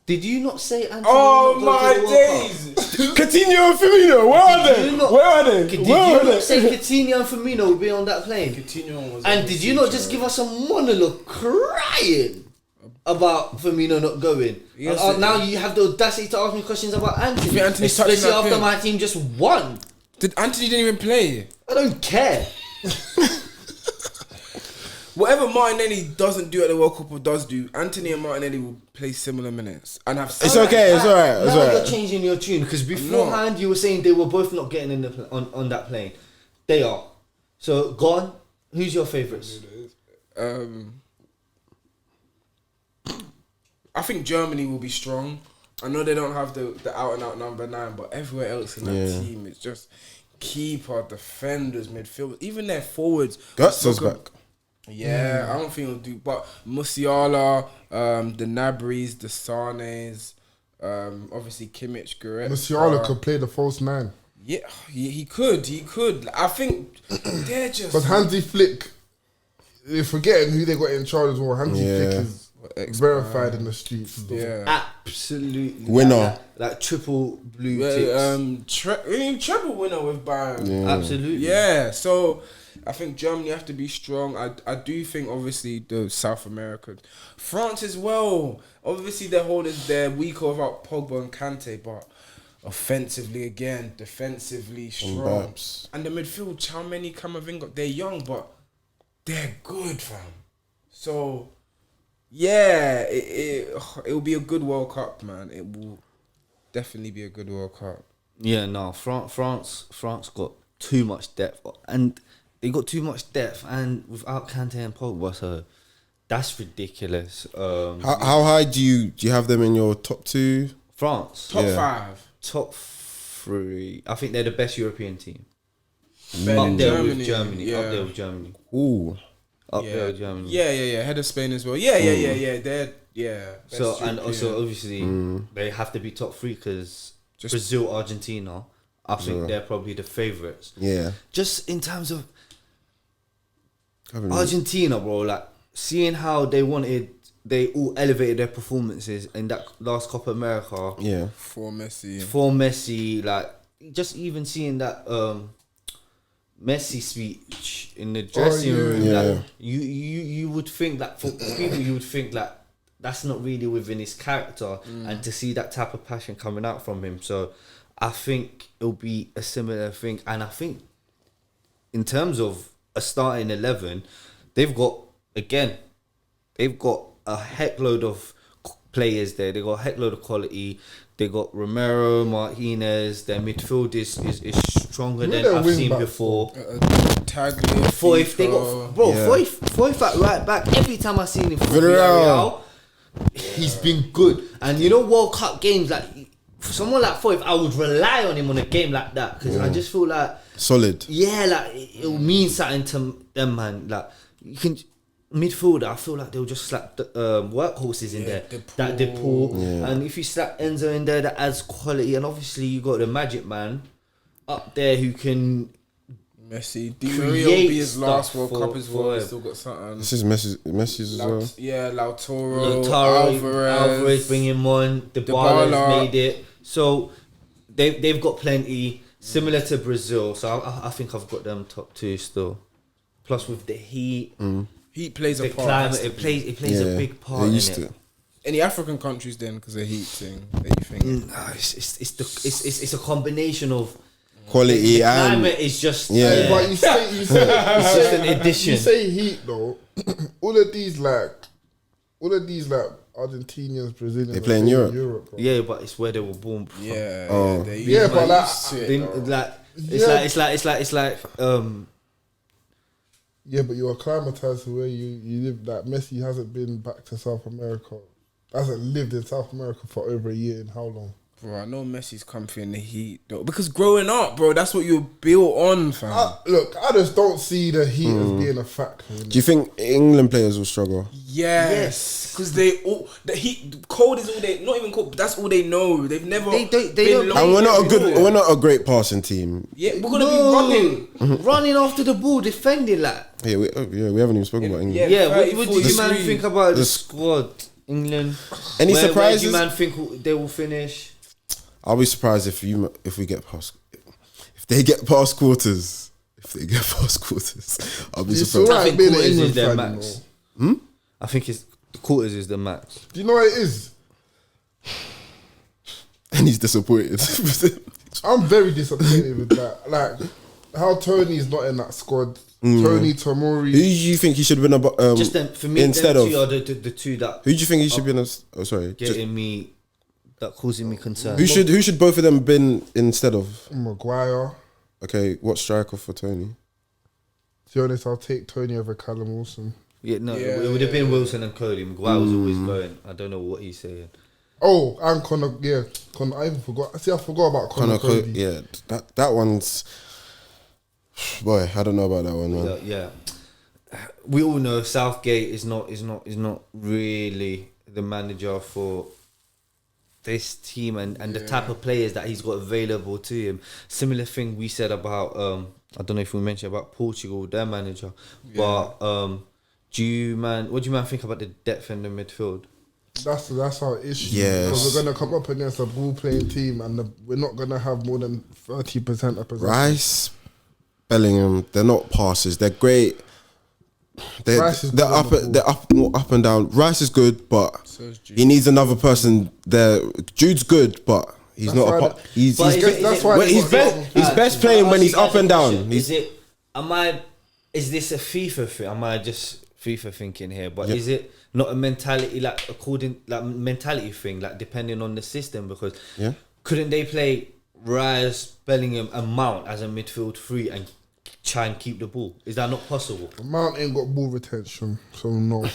Did you not say Anthony? Oh would not go my to the World Cup? days! Coutinho and Firmino. Where are Did they? you not- Where are they? Did Where you are not they? say Coutinho and Firmino would be on that plane? Coutinho was And on did the you not seat, just bro. give us a monologue crying about Firmino not going? Yes, And, it now is. you have the audacity to ask me questions about Anthony, think Anthony's touching especially that after pin? my team just won. Did Anthony didn't even play? I don't care. Whatever Martinelli doesn't do at the World Cup or does do, Anthony and Martinelli will play similar minutes and have. It's okay. It's alright. It's Now you're alright. changing your tune because beforehand you were saying they were both not getting in the on that plane. They are. So gone. Who's your favourites? I think Germany will be strong. I know they don't have the out and out number 9, but everywhere else in that team it's just keeper, defenders, midfield, even their forwards. Götze's back. Yeah, I don't think he'll do. But Musiala, the Nabrys, the Sanes, obviously Kimmich, Goretzka. Musiala could play the false 9. Yeah, he could. He could. I think they're just. But Hansi Flick, you're forgetting who they got in charge as well. Hansi Flick is verified in the streets. Yeah. Absolutely Winner. like triple blue ticks. Treble winner with Bayern. Absolutely. Yeah, so I think Germany have to be strong. I do think obviously the South America, France as well. Obviously they're weaker without Pogba and Kante, but offensively again, defensively strong. Babs. And the midfield, how many Camavinga? They're young, but they're good, fam. So yeah, it will be a good World Cup, man. It will definitely be a good World Cup. Yeah, no, France got too much depth, and they got too much depth, and without Kante and Pogba, so that's ridiculous. How high do you have them in your top 2? France, Top Yeah. 5. top 3. I think they're the best European team. Up there Germany, with Germany. yeah. Up there with Germany. Ooh. Up there with Germany. Yeah. Head of Spain as well. Yeah. They're best So and European. also obviously they have to be top three because Just- Brazil, Argentina. I think they're probably the favourites. Yeah. Just in terms of Haven't- Argentina, bro, like seeing how they all elevated their performances in that last Copa America Yeah. for Messi. for Messi, like just even seeing that Messi speech in the dressing room, Yeah. like, you would think that for people you would think like that's not really within his character, and to see that type of passion coming out from him, so I think it'll be a similar thing, and I think in terms of a starting 11, they've got a heckload of players there. They got a heckload of quality. They got Romero, Martinez. Their midfield is stronger than their I've wing seen backs, before. Tagliafico. Foyth, they got Foyth at right back. Every time I seen him for Villarreal. Villarreal, he's been good. And you know, World Cup games, like for someone like Foyth, I would rely on him on a game like that because I just feel like Solid. yeah, like it'll mean something to them, man. Like you can midfielder, I feel like they'll just slap the workhorses in there. That Depaul, and if you slap Enzo in there, that adds quality. And obviously you got the Magic Man up there who can Messi. Di Maria will be his last World for- Cup as well. for He's him. still got something. This is Messi's as well. Lautaro, Alvarez Alvarez. bring him on. Dybala's made it, so they've got plenty. Similar to Brazil, so I think I've got them top two still. Plus with the heat, Heat plays a the part. climate, it plays a big part They're in used it. to. Any African countries then, because the heat thing that you think. No, it's a combination of Quality the and climate is just Yeah. But you say it's just an addition. You say heat though. all of these Argentinians, Brazilians, They play in Europe. bro. Yeah, but it's where they were born from. Yeah, Oh. they're Yeah, but like, used to it, They- though. like Yeah. it's like Yeah, but you're acclimatized to where you live. Like Messi hasn't been back to South America. Hasn't lived in South America for over a year. In how long? Bro, I know Messi's comfy in the heat though, because growing up, bro, that's what you were built on, fam. Look, I just don't see the heat as being a factor. Do you think England players will struggle? Yes, because they all the heat. Cold is all they. Not even cold. But that's all they know. They've never. They been don't- long And we're not a before. good, we're not a great passing team. Yeah, we're gonna be running. running after the ball, defending like. Yeah, we haven't even spoken about England. Yeah. Yeah, what 30, do you 40 man degrees. think about the The- squad? England. Any Where do surprises? you man think they will finish? I'll be surprised if we get past, if they get past quarters. If they get past quarters, I'll be It's surprised. alright I think being an quarters is England their fan, max. you know. I think it's the quarters is the max. Do you know what it is? And he's disappointed. I'm very disappointed with that. Like how Tony's not in that squad. Tony, Who Tomori. do you think he should have been Just then, for me, instead them of? two are the two that Who do you think he should be in? Oh, sorry. getting me, that causing me concern. Who should both of them been instead of? Maguire. Okay, what striker for Tony? To be honest, I'll take Tony over Callum Wilson. Yeah, no, Yeah, it would have been Wilson and Cody. Maguire was always going. I don't know what he's saying. Oh, and Connor. Yeah, Connor. I even forgot. See, I forgot about Connor Cody. Yeah, that one's. Boy, I don't know about that one, man. Yeah, we all know Southgate is not really the manager for this team and the type of players that he's got available to him. Similar thing we said about I don't know if we mentioned about Portugal, their manager, but what do you man think about the depth in the midfield? That's our issue. Yes. Because we're gonna come up against a ball playing team, and we're not gonna have more than 30% of possession. Rice, Bellingham, they're not passes. They're great. Rice is They're good on up. the ball. They're up and down. Rice is good, but So is Jude. he needs another person there. Jude's good, but he's That's not why a. the- He's But he's, is it- that's why well, they he's got best. Dortmund. He's best playing when he's I'll up and ask you down. guys a question. Is this a FIFA thing? Am I just FIFA thinking here? But Yeah. is it not a mentality mentality thing, like depending on the system? Because Yeah. couldn't they play Rice, Bellingham, and Mount as a midfield three and try and keep the ball? Is that not possible? Mount ain't got ball retention, so no.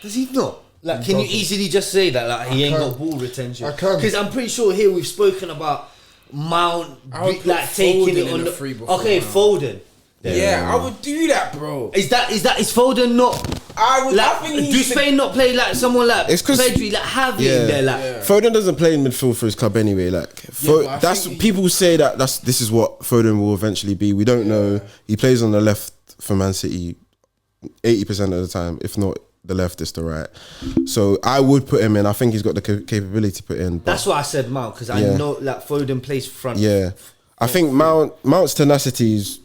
Does he not? Like, can you easily just say that? Like, he ain't can. got ball retention. I can. Because I'm pretty sure here we've spoken about Mount I would put like taking Foden it in on the the three before okay, Mount. Foden. Yeah, I would do that, bro. Is Foden not? I would. Like, I think do Spain not play like someone like It's 'cause- Pedri, like have it in there, like Foden doesn't play in midfield for his club anyway. Like, but I that's think people say that this is what Foden will eventually be. We don't know. He plays on the left for Man City 80% of the time, if not the left, it's the right. So I would put him in. I think he's got the capability to put in. But that's why I said Mount because I know like Foden plays front. yeah, I think Mount's tenacity is.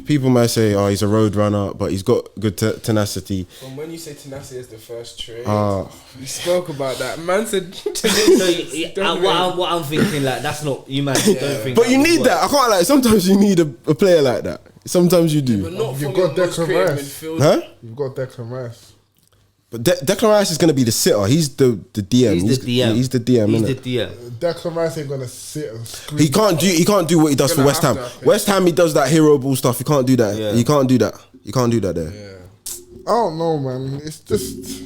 People might say, "Oh, he's a road runner," but he's got good tenacity. From when you say tenacity is the first trait, Ah. we spoke about that. Man said, What I'm thinking, like that's not you, man. Don't think. But that you would need work. that. I can't like. Sometimes you need a player like that. Sometimes you do. but not You've from got your most Declan creative Rice. midfielder. Huh? You've got Declan Rice. But Declan Rice is going to be the sitter. He's the DM. He's the DM. He's the DM. He's innit? the DM. Declan Rice ain't gonna sit and scream. He can't do what he does for Gonna West Ham. have to, I think. West Ham, he does that hero ball stuff. He can't do that. Yeah. He can't do that. He can't do that there. I don't know, man. It's just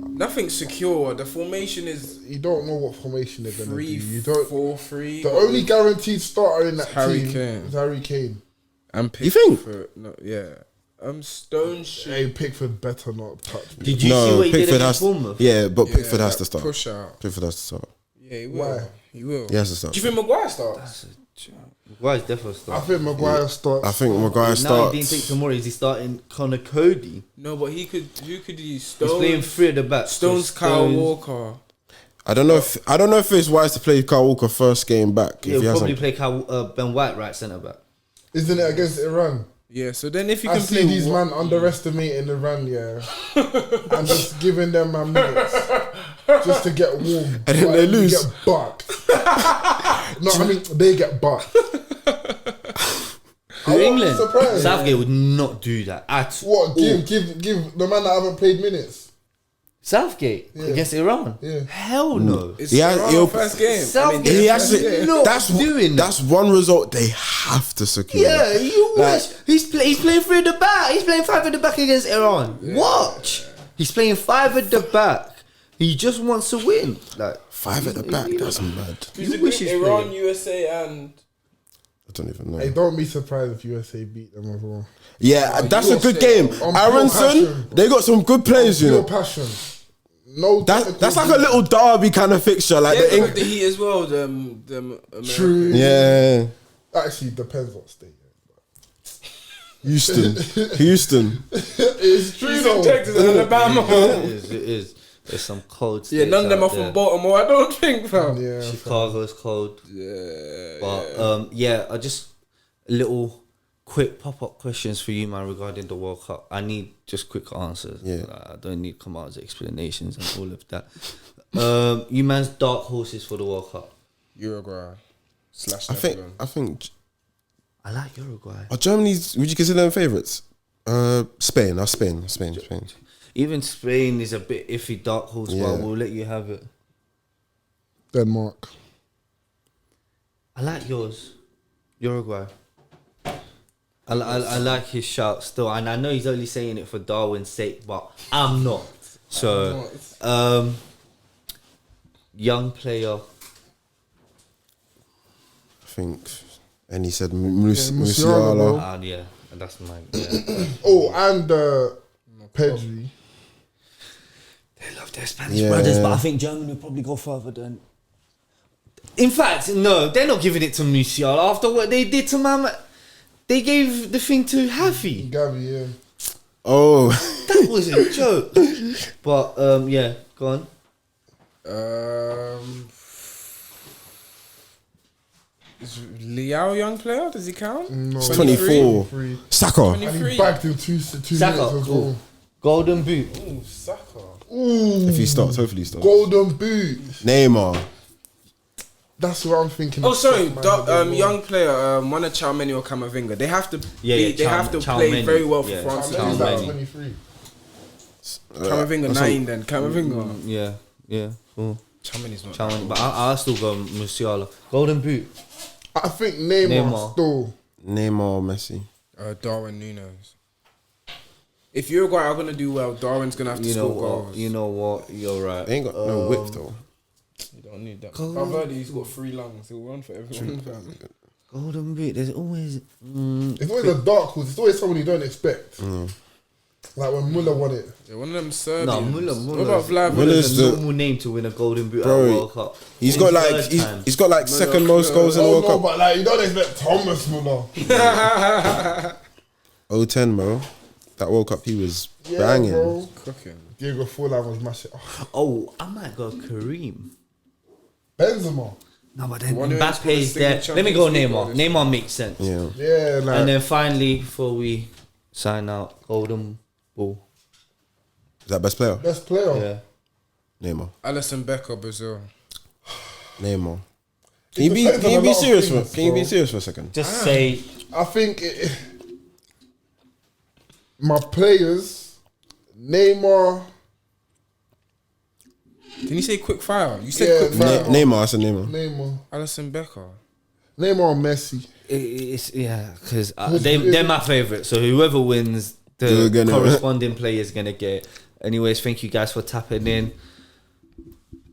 Nothing secure. The formation is you don't know what formation they're gonna do. 3, You don't. 4-3. The only guaranteed starter in that Harry team Kane. is Harry Kane. and You think? No, yeah. Stone should. Hey, Pickford better not touch me. Did you see what he did against Bournemouth? Yeah, but Pickford has to start. Push out. Pickford has to start. Yeah, he will. Why? He will. He has to start. Do you think Maguire starts? Why is definitely I start? think Maguire starts. I think Maguire Now he starts. didn't think tomorrow. Is he starting Connor Cody? No, but he could. Who could he? He's playing Stones. three at the back. Stones, So Kyle Stones- Walker. I don't know if it's wise to play Kyle Walker first game back. He'll If he probably hasn't. play Ben White right centre back. Isn't it against Iran? Yeah. So then, if you I can see play these man underestimating Iran, and just giving them my minutes just to get warm. And then they lose. Get bucked. No, I mean they get bucked. I won't be England, surprised. Southgate would not do that at What? all. Give the man that haven't played minutes. Southgate Yeah. against Iran? Yeah. Hell no. It's Yeah, Iran he'll- first game. Southgate- He Yeah, has to. yeah. Not That's doing that. that's one result they have to secure. Yeah, you Like- watch. He's playing three at the back. He's playing five at the back against Iran. Watch. He's playing five at the back. He just wants to win. Like 5 at the back. That's mad. Who's the wish group? he's Iran, playing. USA, and I don't even know. Hey, don't be surprised if USA beat them as well. Yeah, that's a you're good saying game. on pure Aronson, passion. they got some good players, you Pure know. passion. No, That's technical like a little derby kind of fixture. Like yeah, the with the Heat as well. Them American. True. yeah, Actually, depends what state. Houston. It's true He's though. in Texas and Alabama. it is. There's some cold. Yeah, states none of them out are there. from Baltimore. I don't think, fam. Yeah. Chicago's cold. Yeah. But I just little quick pop-up questions for you, man, regarding the World Cup. I need just quick answers. Yeah. Like, I don't need commands, explanations, and all of that. You man's dark horses for the World Cup. Uruguay / I think. Netherlands. I like Uruguay. Are Germany's? Would you consider them favourites? Spain. Spain. Even Spain is a bit iffy dark horse, Yeah. but we'll let you have it. Denmark. I like yours, Uruguay. I like his shout still, and I know he's only saying it for Darwin's sake, but I'm not. So, young player. I think. And he said Musiala, Musiala. bro. Yeah, that's my. Yeah. Oh, and Pedri. They love their Spanish Yeah. brothers, but I think Germany will probably go further than. In fact, no, they're not giving it to Musiala after what they did to Mama. They gave the thing to Javi. Gavi, yeah. Oh, That was a joke. But yeah, go on. Is Liao a young player? Does he count? No, He's 24. 23. Saka. And he bagged in two Saka, minutes as cool. well. Golden boot. Ooh, Saka. Ooh, If he starts, hopefully he starts. golden boot. Neymar. That's what I'm thinking. Oh, sorry, Man, the young player, one of Chalmeni or Camavinga. They have to. They have to Chal- play Chalmeni, very well for yeah. France. Chalmeni's Chalmeni. like 23. Camavinga 9 then. Camavinga. Yeah, cool. Chalmeni's not. Chalmeni, but I'll still go Musiala. Golden boot. I think Neymar still. Neymar or Messi. Darwin Núñez. If Uruguay are gonna do well, Darwin's gonna have to You know score what? goals. You know what? You're right. They ain't got no whip though. You don't need that. Valverde's got 3 lungs. He'll run for everyone. Golden Boot. There's always. It's always a dark horse. It's always someone you don't expect. Like when Muller won it. Yeah, one of them Serbians. No, Muller. What about Vlahovic? Muller's a normal name to win a Golden Boot at the World Cup. He's got like second most goals in the World Cup. But like you don't expect Thomas Muller. 0-10, bro. That World Cup, he was banging. Bro. Cooking. Diego Forlan was mashing. Oh, I might go Kareem. Benzema. No, but then One who Mbappe's scored a there. single Let me go Champions Neymar. League Neymar makes sense. Yeah. Yeah, like And then finally, before we sign out, Golden Ball. Is that best player? best player. Yeah. Neymar. Allison Becker, Brazil. Neymar. It Can you be depends on a lot of serious for? things, Can you be bro. serious for a second? Just say I think my players, Neymar. Didn't you say quick fire? You said Yeah, quick fire. Neymar. I said Neymar. Neymar. Allison Becker. Neymar or Messi. it's because Who's- they're my favorite. So whoever wins, They're the gonna- corresponding player is gonna get. Anyways, thank you guys for tapping in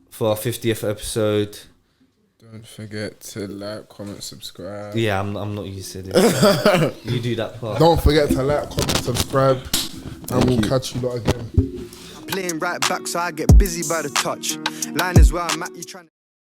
for our 50th episode. Don't forget to like, comment, subscribe. Yeah, I'm not used to this. You do that part. Don't forget to like, comment, subscribe, and we'll catch you lot again. Playing right back, so I get busy by the touch. Line is where I'm at, you trying